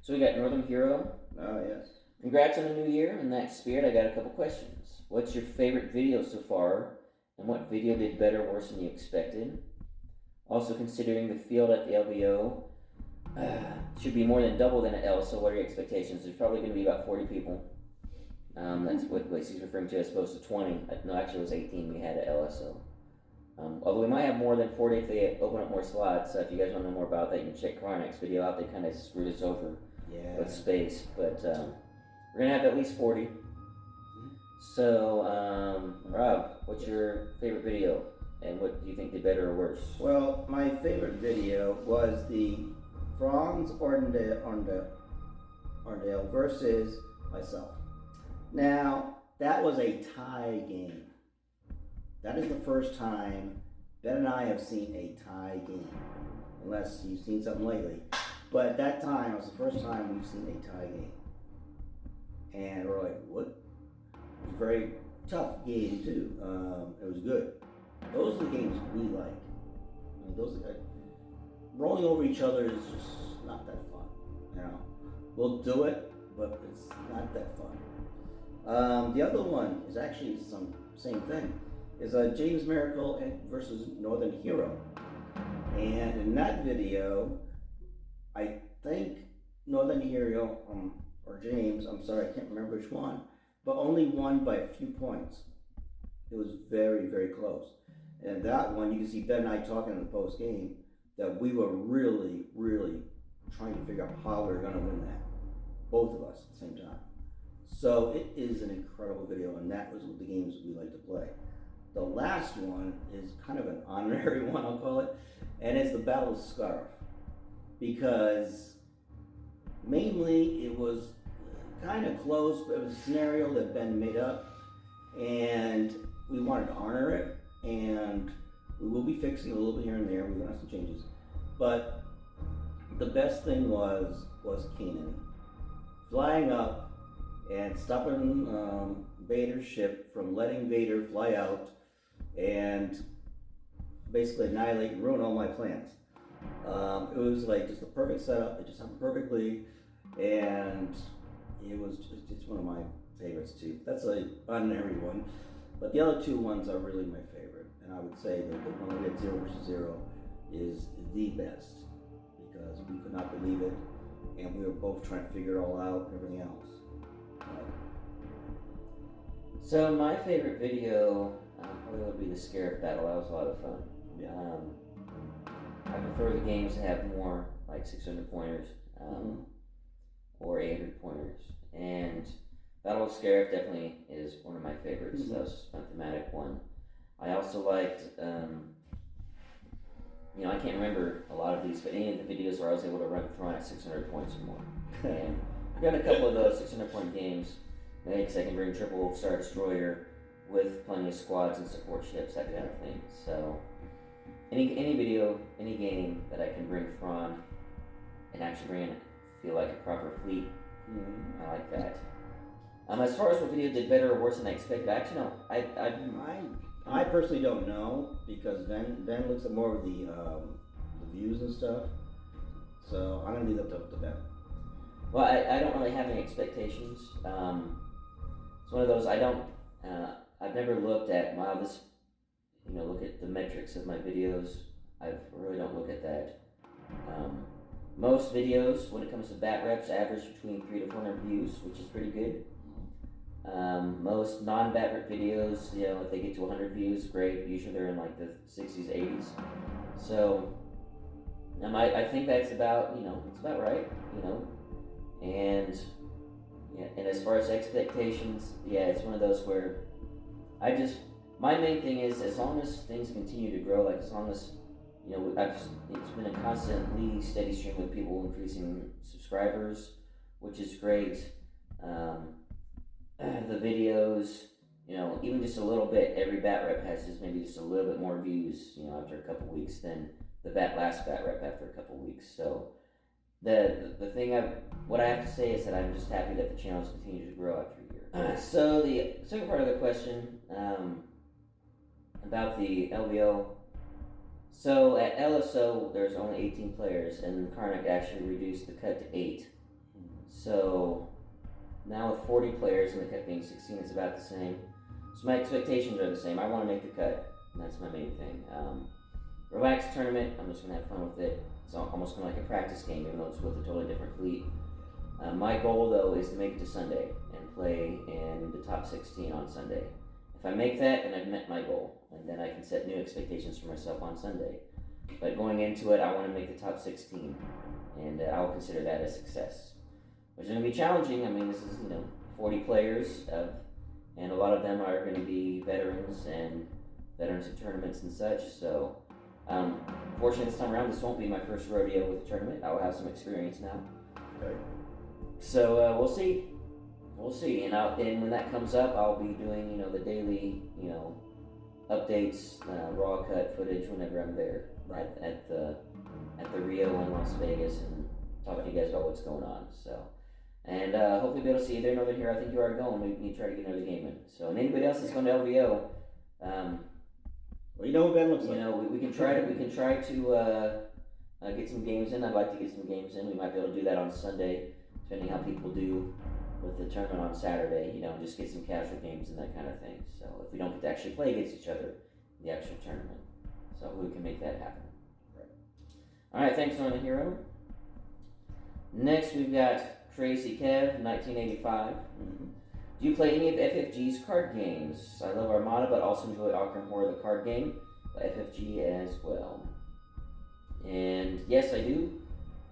So we got Northern Hero. Oh yes. Congrats on the new year. In that spirit, I got a couple questions. What's your favorite video so far, and what video did better or worse than you expected? Also, considering the field at the LVO should be more than double than at L, so what are your expectations? There's probably going to be about 40 people. That's what he's referring to as opposed to 20. No, actually it was 18 we had at LSO. Although we might have more than 40 if they open up more slots. If you guys want to know more about that, you can check Karnak's video out. They kind of screwed us over with space, but we're going to have at least 40. So, Rob, what's your favorite video, and what do you think did better or worse? Well, my favorite video was the Franz Ordendale versus myself. Now, that was a tie game. That is the first time Ben and I have seen a tie game, unless you've seen something lately. But at that time, it was the first time we've seen a tie game. And we're like, what? It was a very tough game, too. It was good. Those are the games we like. I mean, those are, rolling over each other is just not that fun. We'll do it, but it's not that fun. The other one is actually some same thing. Is James Miracle versus Northern Hero. And in that video, I think Northern Hero, or James, I'm sorry, I can't remember which one, but only won by a few points. It was very, very close. And that one, you can see Ben and I talking in the post game that we were really, really trying to figure out how we were going to win that. Both of us at the same time. So it is an incredible video, and that was the games we like to play. The last one is kind of an honorary one, I'll call it, and it's the Battle of Scarf. Because mainly it was kind of close, but it was a scenario that Ben made up, and we wanted to honor it, and we will be fixing a little bit here and there. We're going to have some changes. But the best thing was Kanan flying up and stopping Vader's ship from letting Vader fly out and basically annihilate and ruin all my plans. It was like just the perfect setup. It just happened perfectly, and it's one of my favorites too. That's an honorary one, but the other two ones are really my favorite, and I would say that the one we had 0 versus 0 is the best because we could not believe it, and we were both trying to figure it all out and everything else. So my favorite video probably would be the Scarif battle. That was a lot of fun. Yeah. I prefer the games that have more like 600 pointers or 800 pointers. And Battle of Scarif definitely is one of my favorites. Mm-hmm. That was just my thematic one. I also liked, I can't remember a lot of these, but any of the videos where I was able to run through at 600 points or more. And I've done a couple of those 600 point games. Because I can bring triple Star Destroyer with plenty of squads and support ships, that kind of thing. So any video, any game that I can bring Thrawn and actually bring in feel like a proper fleet, I like that. As far as what video did better or worse than I expected, I actually don't. I personally don't know because Ben looks at more of the views and stuff. So I'm gonna leave that to Ben. Well, I don't really have any expectations. It's one of those I've never looked at look at the metrics of my videos. I really don't look at that. Most videos, when it comes to bat reps, average between 300 to 400 views, which is pretty good. Most non-bat rep videos, if they get to 100 views, great. Usually they're in like the 60s, 80s. So I think that's about, it's about right, And and as far as expectations, it's one of those where my main thing is as long as things continue to grow, like as long as, it's been a constantly steady stream of people increasing subscribers, which is great. The videos, even just a little bit, every bat rep has maybe just a little bit more views, after a couple weeks than the last bat rep after a couple weeks. So the thing what I have to say is that I'm just happy that the channels continue to grow after a year. So the second part of the question about the LVO. So at LSO there's only 18 players, and Karnak actually reduced the cut to 8. So now with 40 players and the cut being 16, it's about the same. So my expectations are the same. I want to make the cut, and that's my main thing. Relaxed tournament, I'm just going to have fun with it. It's almost kind of like a practice game, even though it's with a totally different fleet. My goal, though, is to make it to Sunday and play in the top 16 on Sunday. If I make that, then I've met my goal, and then I can set new expectations for myself on Sunday. But going into it, I want to make the top 16, and I will consider that a success. Which is going to be challenging. I mean, this is 40 players, and a lot of them are going to be veterans of tournaments and such. So, fortunately, this time around, this won't be my first rodeo with a tournament. I'll have some experience now. Okay. So we'll see. And when that comes up, I'll be doing the daily updates, raw cut footage whenever I'm there at the Rio in Las Vegas and talk to you guys about what's going on. So. And hopefully be able to see you there and over here. I think you are going. We need to try to get another game in. So, and anybody else that's going to LVO, well, you know what Ben looks like. We can try to get some games in. I'd like to get some games in. We might be able to do that on Sunday, depending how people do with the tournament on Saturday. Just get some casual games and that kind of thing. So if we don't get to actually play against each other, in the actual tournament, so we can make that happen. Right. All right. Thanks, Northern Hero. Next, we've got Crazy Kev, 1985. Mm-hmm. Do you play any of FFG's card games? I love Armada, but also enjoy Arkham Horror, the card game, by FFG as well. And yes, I do.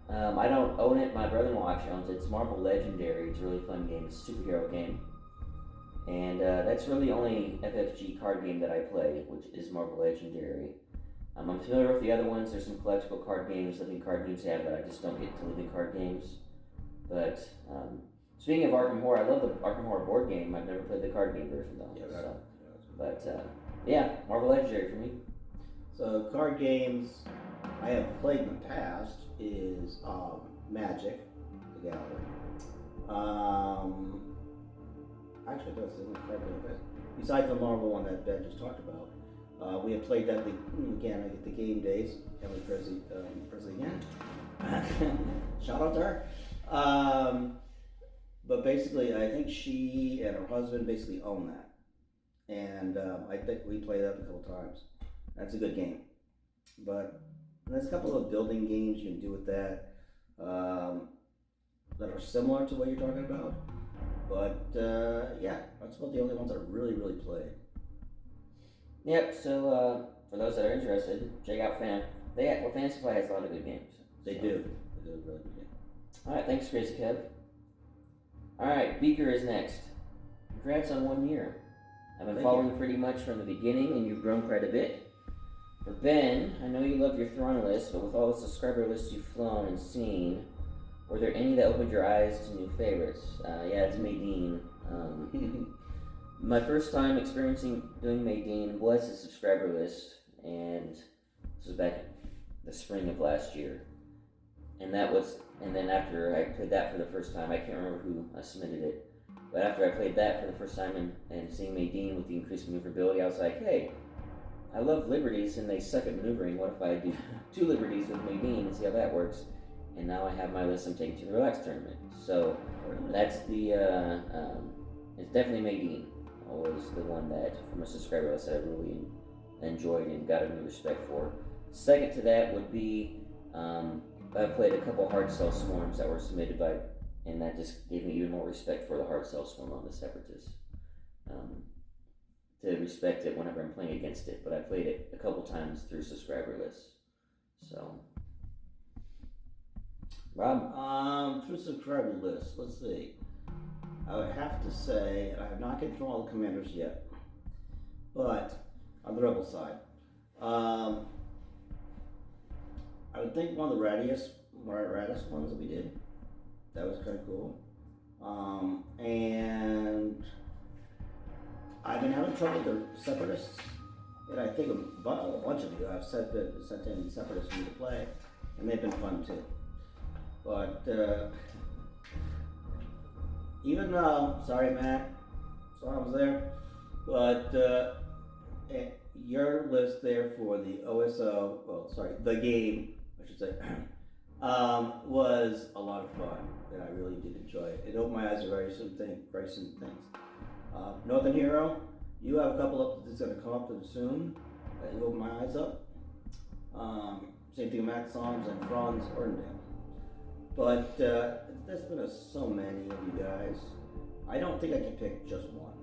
I don't own it. My brother-in-law actually owns it. It's Marvel Legendary. It's a really fun game. It's a superhero game. And that's really the only FFG card game that I play, which is Marvel Legendary. I'm familiar with the other ones. There's some collectible card games, living card games they have, but I just don't get to living card games. But speaking of Arkham Horror, I love the Arkham Horror board game. I've never played the card game version though. Yeah, So. But yeah, Marvel Legendary for me. So card games I have played in the past is Magic, the Gathering. Actually, that's the only card game. But besides the Marvel one that Ben just talked about, we have played that again at the game days. Emily Presley again. Shout out to her. But basically, I think she and her husband basically own that, and I think we played that a couple times. That's a good game. But there's a couple of building games you can do with that that are similar to what you're talking about. But yeah, that's about the only ones that I really played. Yep. So for those that are interested, check out Fantasy Flight has a lot of good games. They do. They do a really good game. All right. Thanks, Crazy Kev. All right, Beaker is next. Congrats on 1 year. I've been following pretty much from the beginning, and you've grown quite a bit. For Ben, I know you love your Thrawn list, but with all the subscriber lists you've flown and seen, were there any that opened your eyes to new favorites? Yeah, it's Maydeen. My first time experiencing doing Maydeen was a subscriber list, and this was back in the spring of last year. And then after I played that for the first time, I can't remember who submitted it, but after I played that for the first time and seeing Maydeen with the increased maneuverability, I was like, hey, I love liberties and they suck at maneuvering. What if I do 2 liberties with Maydeen and see how that works? And now I have my list I'm taking to the Relax tournament. So that's the, it's definitely Maydeen was the one that, from a subscriber list, I really enjoyed and got a new respect for. Second to that would be, I played a couple hard sell swarms that were submitted by, and that just gave me even more respect for the hard sell swarm on the Separatist. To respect it whenever I'm playing against it, but I played it a couple times through subscriber lists. So, Rob? Through subscriber lists, let's see. I would have to say, I have not gotten through all the commanders yet, but on the Rebel side, I would think one of the raddest ones that we did. That was kind of cool. And I've been having trouble with the Separatists, and I think a bunch of you have sent in Separatists for me to play, and they've been fun too. But even sorry Matt, sorry I was there, but your list there for the the game, I should say, was a lot of fun, and I really did enjoy it. It opened my eyes to very some things. Northern Hero, you have a couple up that's going to come up soon that you open my eyes up. Same thing with Matt Songs and Franz Ordendale. But there's been so many of you guys. I don't think I can pick just one.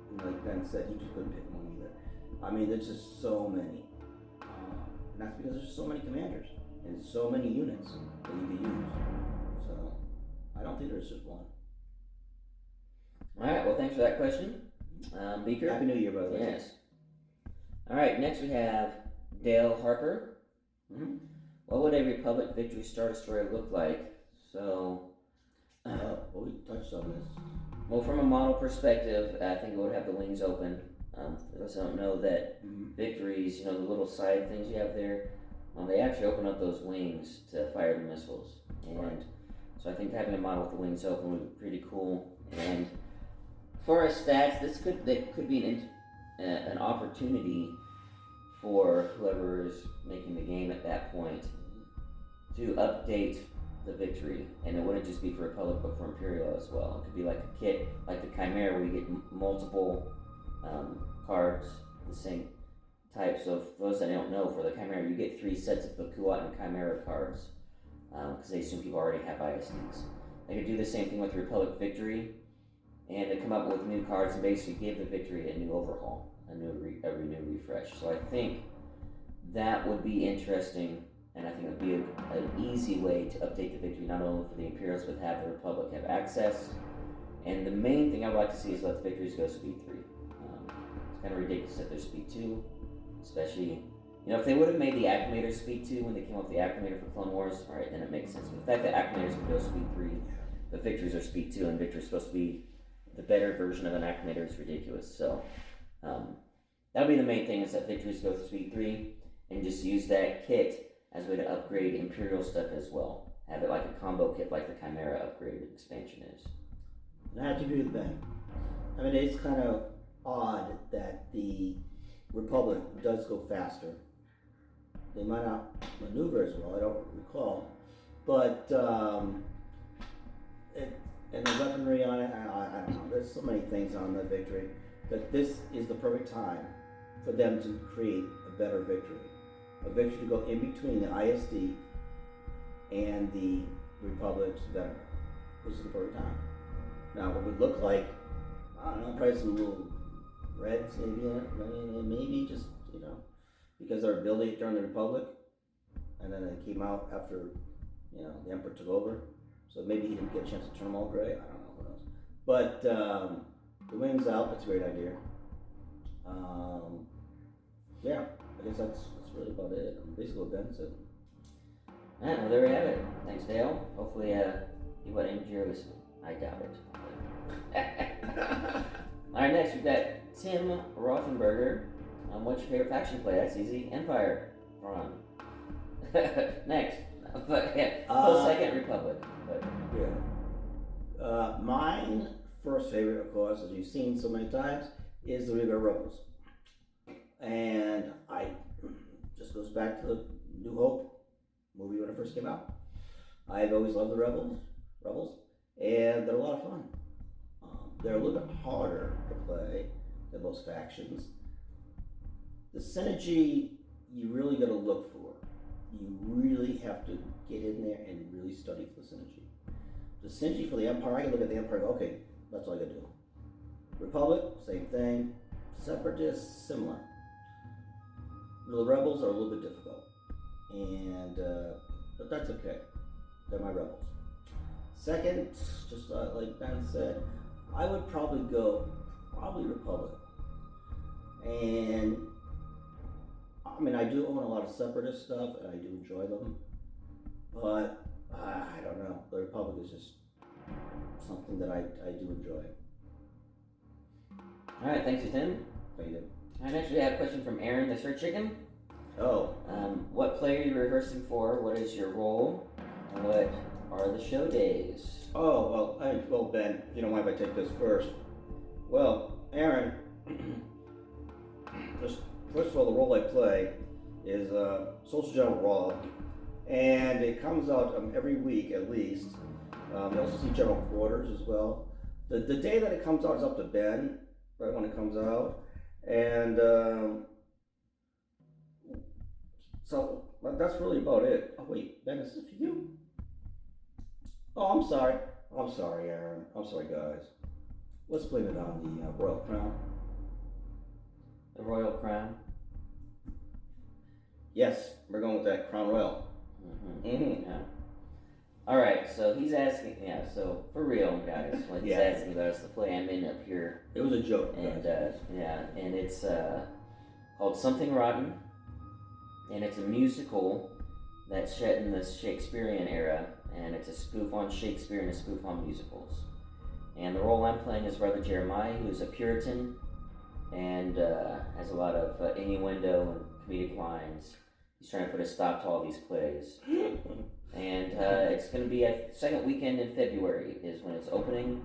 And like Ben said, he just couldn't pick one either. I mean, there's just so many. And that's because there's so many commanders and so many units that you can use. So I don't think there's just one. Alright, well thanks for that question. Beaker? Happy New Year, by the way. Yes. Alright, next we have Dale Harper. Mm-hmm. What would a Republic Victory Star Destroyer look like? So, well, we touched on this. Well, from a model perspective, I think it would have the wings open. For those who don't know that Victories, the little side things you have there, they actually open up those wings to fire the missiles. And so I think having a model with the wings open would be pretty cool. And for our stats, that could be an opportunity for whoever is making the game at that point to update the Victory, and it wouldn't just be for Republic but for Imperial as well. It could be like a kit, like the Chimera, where you get multiple cards, the same types of. Those that don't know, for the Chimera, you get 3 sets of the Kuat and Chimera cards, because they assume people already have ISDs. They could do the same thing with Republic Victory, and they come up with new cards and basically give the Victory a new overhaul, a new refresh. So I think that would be interesting, and I think it would be an easy way to update the Victory, not only for the Imperials, but have the Republic have access. And the main thing I would like to see is let the Victories go Speed 3. It's kind of ridiculous that they're Speed 2, especially, if they would have made the Acclimator Speed 2 when they came up with the Acclimator for Clone Wars, alright, then it makes sense. But the fact that Acclimators can go Speed 3, the Victories are Speed 2, and Victory's supposed to be the better version of an Acclimator is ridiculous. So, that'll be the main thing, is that Victories go Speed 3, and just use that kit as a way to upgrade Imperial stuff as well. Have it like a combo kit like the Chimera upgrade expansion is. I have to agree with Ben. I mean, it's kind of odd that the Republic does go faster. They might not maneuver as well, I don't recall. But, and the weaponry on it, I don't know. There's so many things on the Victory that this is the perfect time for them to create a better Victory. A Victory to go in between the ISD and the Republic's veteran. This is the perfect time. Now, what would look like, I don't know, probably some little reds maybe in it. I mean, maybe just, because they were building it during the Republic, and then it came out after, the Emperor took over. So maybe he didn't get a chance to turn them all gray. I don't know, who knows. But the wings out, that's a great idea. Yeah, I guess that's really about it. Basically what Ben said. Alright, well, there we have it. Thanks, Dale. Hopefully, you went into your listening. I doubt it. Alright, next we've got Tim Rothenberger. What's your favorite faction play? That's easy. Empire. Ron. Next. But yeah, second Republic. But yeah. Mine first favorite, of course, as you've seen so many times, is the Rebel Rebels. And I just goes back to the New Hope movie when it first came out. I've always loved the Rebels, and they're a lot of fun. They're a little bit harder to play than most factions. The synergy you really got to look for. You really have to get in there and really study for the synergy. The synergy for the Empire, I can look at the Empire and go, okay, that's all I got to do. Republic, same thing. Separatists, similar. The Rebels are a little bit difficult, and but that's okay. They're my Rebels. Second, just like Ben said, I would probably go Republic. And I mean, I do own a lot of Separatist stuff, and I do enjoy them, but I don't know. The Republic is just something that I do enjoy. All right, thanks to Tim. Thank you. All right, next we have a question from Aaron, the Sir Chicken. Oh. What play are you rehearsing for? What is your role? And what are the show days? Oh, well, Ben, if you don't mind if I take this first. Well, Aaron, just first of all, the role I play is Social General Rob, and it comes out every week at least. You also see General Quarters as well. The day that it comes out is up to Ben, right when it comes out, and so that's really about it. Oh wait, Ben, is this for you? Oh, I'm sorry, Aaron. I'm sorry, guys. Let's blame it on the Royal Crown. The Royal Crown? Yes, we're going with that Crown Royal. Yeah. Alright, so he's asking, so for real, guys, what he's asking about is the play I'm in up here. It was a joke, and and it's called Something Rotten, and it's a musical that's set in the Shakespearean era, and it's a spoof on Shakespeare and a spoof on musicals. And the role I'm playing is Brother Jeremiah, who's a Puritan and has a lot of innuendo and comedic lines. He's trying to put a stop to all these plays. And it's going to be a second weekend in February is when it's opening,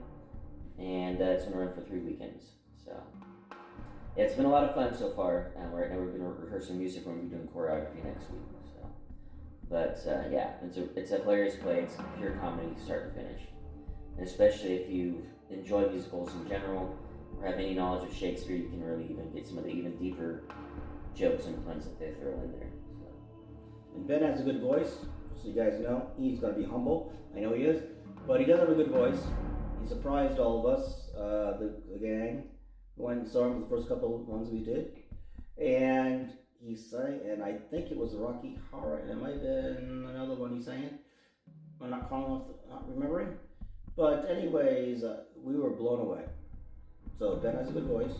and it's going to run for 3 weekends. So yeah, it's been a lot of fun so far. Right now we've been rehearsing music. We're going to be doing choreography next week. So, but it's a hilarious play. It's pure comedy, start to finish. And especially if you enjoy musicals in general or have any knowledge of Shakespeare, you can really even get some of the even deeper jokes and puns that they throw in there. So. And Ben has a good voice, so you guys know, he's going to be humble. I know he is, but he does have a good voice. He surprised all of us, the gang. Went and saw him the first couple of ones we did, and he sang, and I think it was Rocky Horror, and it might have been another one he sang. I'm not not remembering, but anyways, we were blown away. So Ben has a good voice.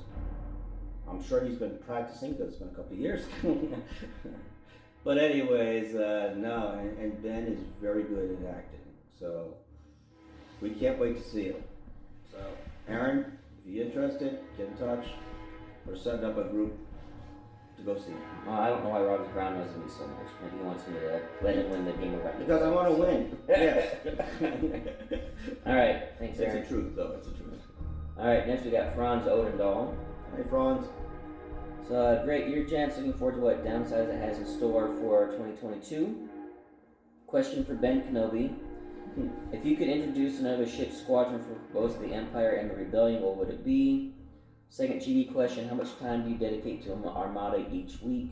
I'm sure he's been practicing because it's been a couple of years. But anyways, no, and Ben is very good in acting. So we can't wait to see it. So Aaron, if you're interested, get in touch. We're setting up a group to go see it. I don't know why Robert Brown knows me so much. Maybe he wants me to let him win the game of records. Because I want to win. Yes. All right, thanks, Aaron. It's the truth, though. It's the truth. All right, next we got Franz Odendahl. Hey, Franz. So, great year, gents. Looking forward to what downsides it has in store for 2022. Question for Ben Kenobi. If you could introduce another ship squadron for both the Empire and the Rebellion, what would it be? Second GD question, how much time do you dedicate to an Armada each week?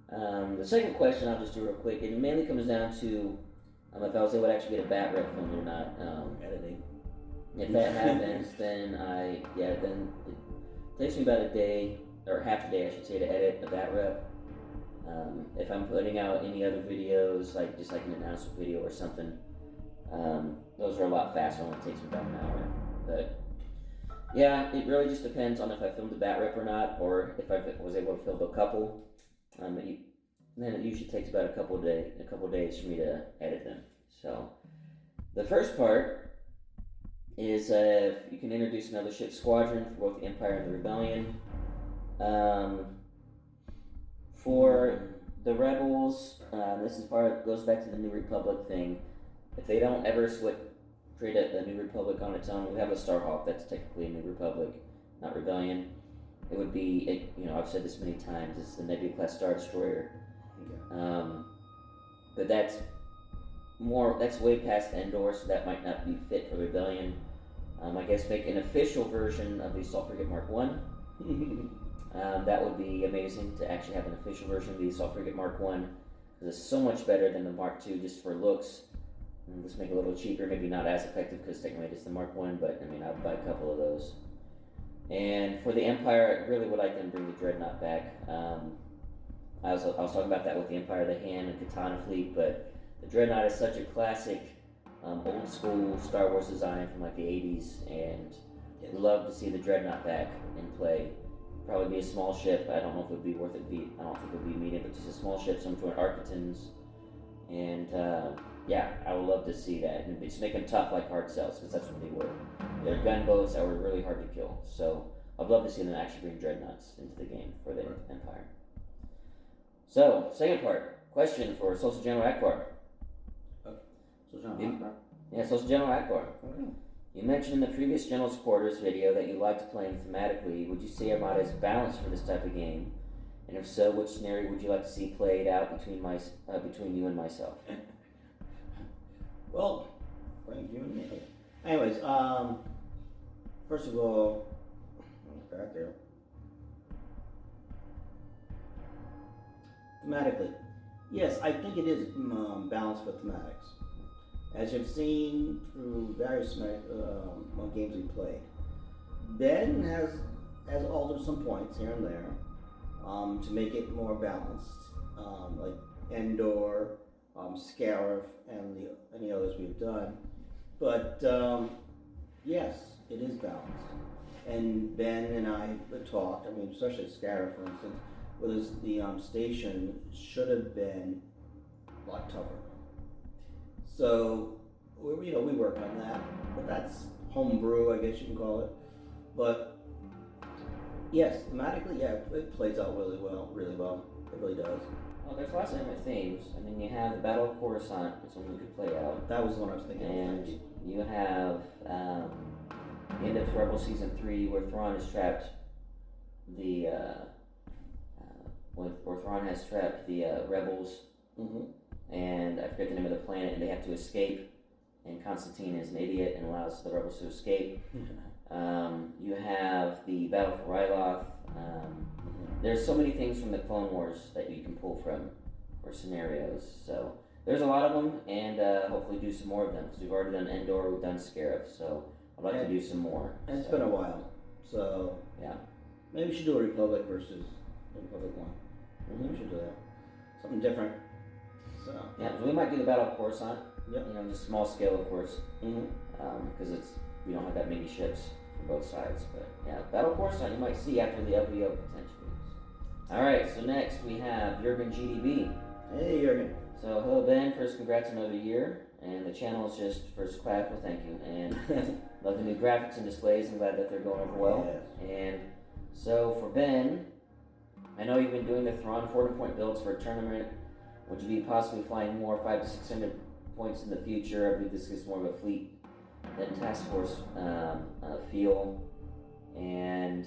The second question, I'll just do real quick. It mainly comes down to if I was able to actually get a bat rep filmed or not. Editing. If that happens, then then it takes me about a day, or half a day I should say, to edit a bat rep. If I'm putting out any other videos, like just like an announcement video or something, those are a lot faster, only takes me about an hour. But yeah, it really just depends on if I filmed a bat rep or not, or if I was able to film a couple. Then it usually takes about a couple of days for me to edit them. So the first part is if you can introduce another ship squadron for both the Empire and the Rebellion. For the Rebels, this is goes back to the New Republic thing. If they don't ever create a New Republic on its own, we have a Starhawk that's technically a New Republic, not Rebellion. It would be, I've said this many times, it's the Nebula class Star Destroyer. Okay. But that's way past Endor, so that might not be fit for Rebellion. I guess make an official version of the Assault Frigate Mark 1. That would be amazing to actually have an official version of the Assault Frigate Mark 1, because it's so much better than the Mark 2 just for looks. And just make it a little cheaper, maybe not as effective because technically it's the Mark 1, but I'd buy a couple of those. And for the Empire, I really would like them to bring the Dreadnought back. I was talking about that with the Empire of the Hand and Katana fleet, but the Dreadnought is such a classic, old school Star Wars design from like the 80s, and I'd love to see the Dreadnought back in play. Probably be a small ship. I don't know if it would be worth it. I don't think it would be medium, but just a small ship, some joint Architons, and I would love to see that. And just make them tough like hard cells, because that's what they were. They're gunboats that were really hard to kill. So I'd love to see them actually bring Dreadnoughts into the game for the Empire. So, second part, question for Social General Akbar. Social General Akbar. You mentioned in the previous General's Quarters video that you liked playing thematically. Would you say Armada is balanced for this type of game? And if so, which scenario would you like to see played out between you and myself? Well, you and me. Anyways, first of all, back there. Thematically, yes, I think it is balanced for thematics. As you've seen through various games we played, Ben has altered some points here and there to make it more balanced, like Endor, Scarif, and any others we've done. But yes, it is balanced. And Ben and I talked. Especially Scarif, for instance, was the station should have been a lot tougher. So we work on that, but that's homebrew, I guess you can call it. But yes, thematically, it plays out really well. It really does. Well, there's lots of different themes. You have the Battle of Coruscant, that's one we could play out. That was the one I was thinking of. And you have the end of Rebel Season 3, where Thrawn has trapped the rebels, and I forget the name of the planet, and they have to escape, and Constantine is an idiot and allows the rebels to escape. You have the Battle for Ryloth. There's so many things from the Clone Wars that you can pull from for scenarios. So there's a lot of them, and hopefully do some more of them because we've already done Endor, we've done Scarif, so I'd like to do some more. And it's so. been a while, so Yeah. maybe we should do a Republic versus the Republic one. Maybe we should do that. Something different. So Yeah, so we might do the Battle of Coruscant. Yep. You know, just small scale, of course, Mm-hmm. because we don't have that many ships for both sides. But yeah, Battle of Coruscant you might see after the LVO potentially. All right, so next we have Jurgen GDB. Hey, Jurgen. So hello Ben, first congrats on another year, and the channel is just first class. Well, thank you, and love the new graphics and displays. I'm glad that they're going over well. Yes. And so for Ben, I know you've been doing the Thrawn 400 point builds for a tournament. Would you be possibly flying more 500 to 600 points in the future? I believe this is more of a fleet than task force feel. And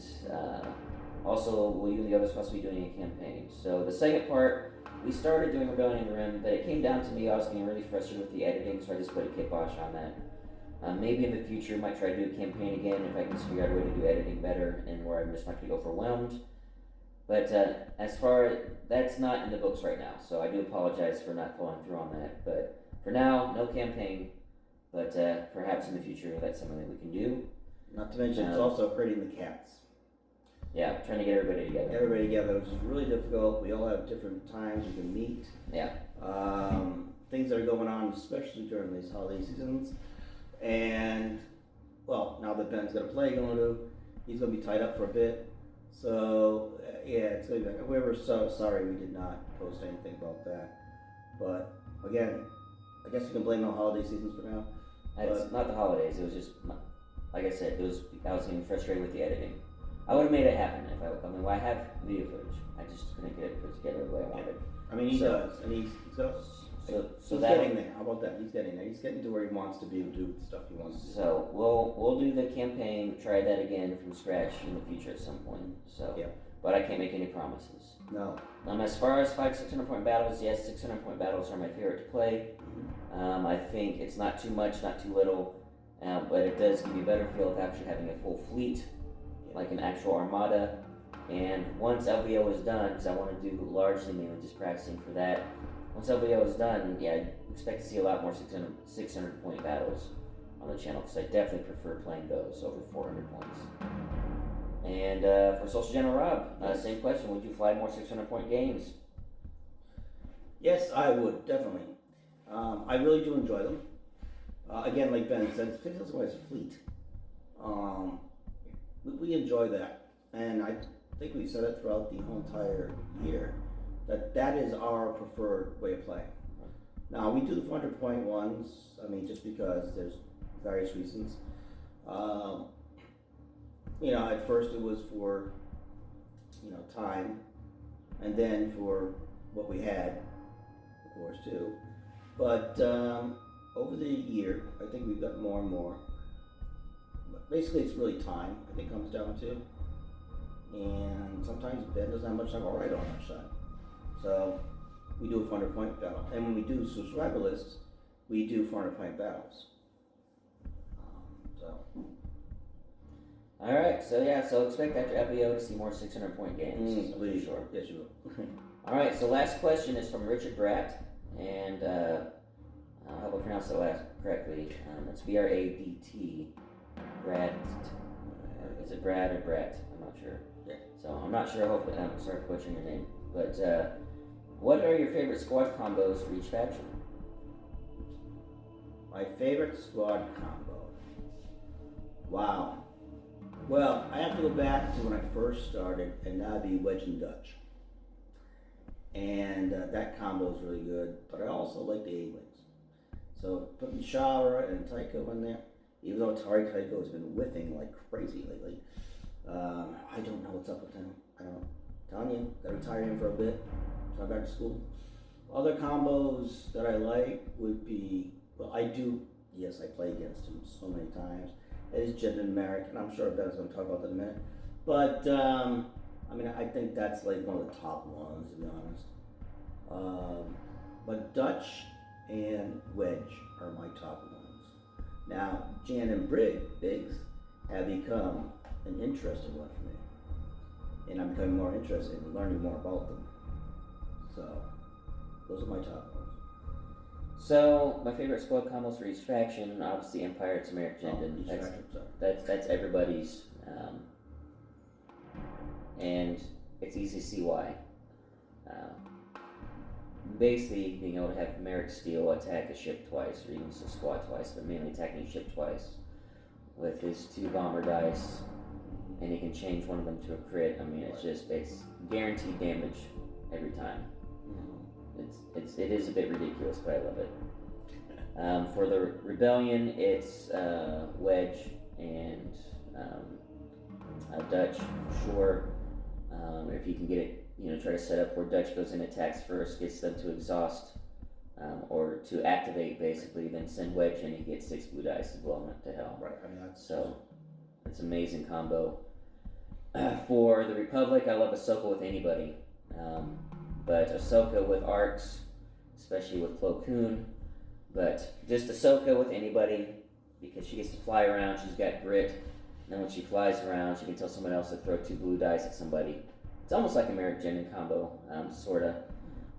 also, will you and the others possibly be doing a campaign? So the second part, we started doing Rebellion in the Rim, but it came down to me. I was getting really frustrated with the editing, so I just put a kibosh on that. Maybe in the future, I might try to do a campaign again if I can just figure out a way to do editing better and where I'm just not going to get overwhelmed. But as far that's not in the books right now, so I do apologize for not following through on that. But for now, no campaign. But perhaps in the future, that's something that we can do. Not to mention, it's also hurting the cats. Yeah, trying to get everybody together. Everybody together, which is really difficult. We all have different times we can meet. Yeah. Things that are going on, especially during these holiday seasons. And, well, now that Ben's got a play going to, he's going to be tied up for a bit. So, yeah, it's going to be, we were so sorry we did not post anything about that. But, again, I guess you can blame the holiday seasons for now. It's not the holidays, it was just, like I said, I was getting frustrated with the editing. I would have made it happen I have video footage. I just couldn't get it put together the way I wanted. I mean, he does, and he's getting there. How about that? He's getting there. He's getting to where he wants to be and do the stuff he wants to do. So we'll do the campaign, try that again from scratch in the future at some point. So, yeah. But I can't make any promises. No. As far as 600 point battles, yes, 600 point battles are my favorite to play. I think it's not too much, not too little, but it does give you a better feel of actually having a full fleet, like an actual armada. And once LVO is done, because I want to do largely mainly just practicing for that. Once LVO is done, yeah, I expect to see a lot more 600 point battles on the channel, because I definitely prefer playing those over 400 points. And for Social General Rob, same question, would you fly more 600 point games? Yes, I would, definitely. I really do enjoy them. Again, like Ben said, it's always fleet. We enjoy that. And I think we've said it throughout the whole entire year, that is our preferred way of playing. Now, we do the 400 point ones, just because there's various reasons. At first it was for, time, and then for what we had, of course, too. But over the year, I think we've got more and more. But basically, it's really time, I think, comes down to. And sometimes Ben doesn't have much time, or I don't have much time. So we do a 400 point battle. And when we do survivalists, we do 400 point battles. Alright, so expect after FBO to see more 600 point games. Please, sure. Yes, you will. Alright, so last question is from Richard Bratt, and I hope I pronounced that last correctly. It's B-R-A-D-T, Bratt. Is it Brad or Bratt? I'm not sure. Yeah. So I'm not sure, hopefully, I'm sorry for butchering your name. But what are your favorite squad combos for each faction? My favorite squad combo. Wow. Well, I have to go back to when I first started, and that'd be Wedge and Dutch. And that combo is really good, but I also like the A-Wings. So putting Shara and Tycho in there, even though Tycho has been whiffing like crazy lately, I don't know what's up with him. I don't know. Telling you, gotta retire him for a bit, so I'm back to school. Other combos that I like would be, I play against him so many times. It is Jed and Merrick, and I'm sure Ben's going to talk about that in a minute. But, I think that's like one of the top ones, to be honest. But Dutch and Wedge are my top ones. Now, Jan and Biggs have become an interesting one for me. And I'm becoming more interested in learning more about them. So, those are my top ones. So my favorite squad combos for each faction, obviously Empire, it's Merrick Jendon. That's everybody's, and it's easy to see why. Basically, being able to have Merrick Steel attack a ship twice, or even just a squad twice, but mainly attacking a ship twice with his 2 bomber dice, and he can change one of them to a crit. I mean, it's guaranteed damage every time. It is a bit ridiculous, but I love it. For the Rebellion, it's Wedge and Dutch, sure. If you can get it, try to set up where Dutch goes in, attacks first, gets them to exhaust, or to activate basically, then send Wedge in, he gets 6 blue dice to blow him up to hell. Right, I mean, it's an amazing combo. For the Republic, I love Ahsoka with anybody. But Ahsoka with arcs, especially with Plo Koon. But just Ahsoka with anybody, because she gets to fly around, she's got grit. And then when she flies around, she can tell someone else to throw 2 blue dice at somebody. It's almost like a Merrick Jendon combo, sorta.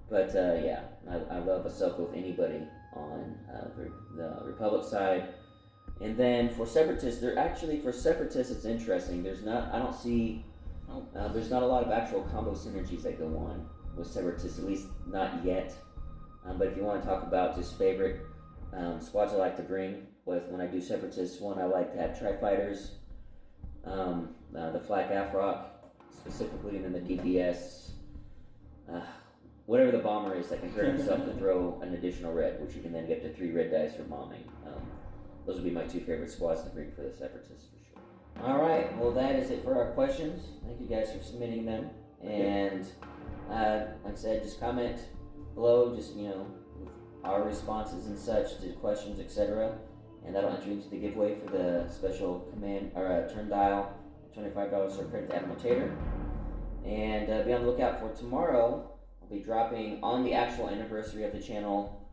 But yeah, I love Ahsoka with anybody on the Republic side. And then for Separatists, it's interesting. There's not a lot of actual combo synergies that go on with Separatists, at least not yet. But if you want to talk about just favorite squads I like to bring, when I do Separatists, one I like to have Tri-Fighters, the Flak Afrock specifically, and then the DPS, whatever the bomber is that can hurt himself to throw an additional red, which you can then get to 3 red dice for bombing. Those would be my 2 favorite squads to bring for the Separatists for sure. Alright, well that is it for our questions. Thank you guys for submitting them. And like I said, just comment below, just our responses and such to questions, etc. And that'll enter you into the giveaway for the special turn dial $25 for credit to Admiral Tater. And be on the lookout for tomorrow. I'll be dropping on the actual anniversary of the channel,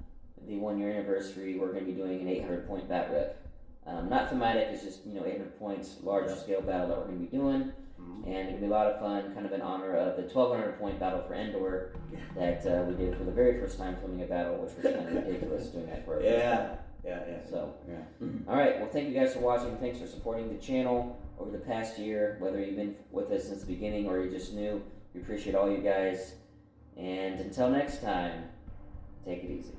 the 1-year anniversary. We're going to be doing an 800-point bat rep. Not thematic, it's just 800 points, large scale battle that we're going to be doing. And it's going to be a lot of fun, kind of in honor of the 1,200 point battle for Endor that we did for the very first time filming a battle, which was kind of ridiculous doing that for our first time. So, alright, well thank you guys for watching. Thanks for supporting the channel over the past year, whether you've been with us since the beginning or you're just new. We appreciate all you guys. And until next time, take it easy.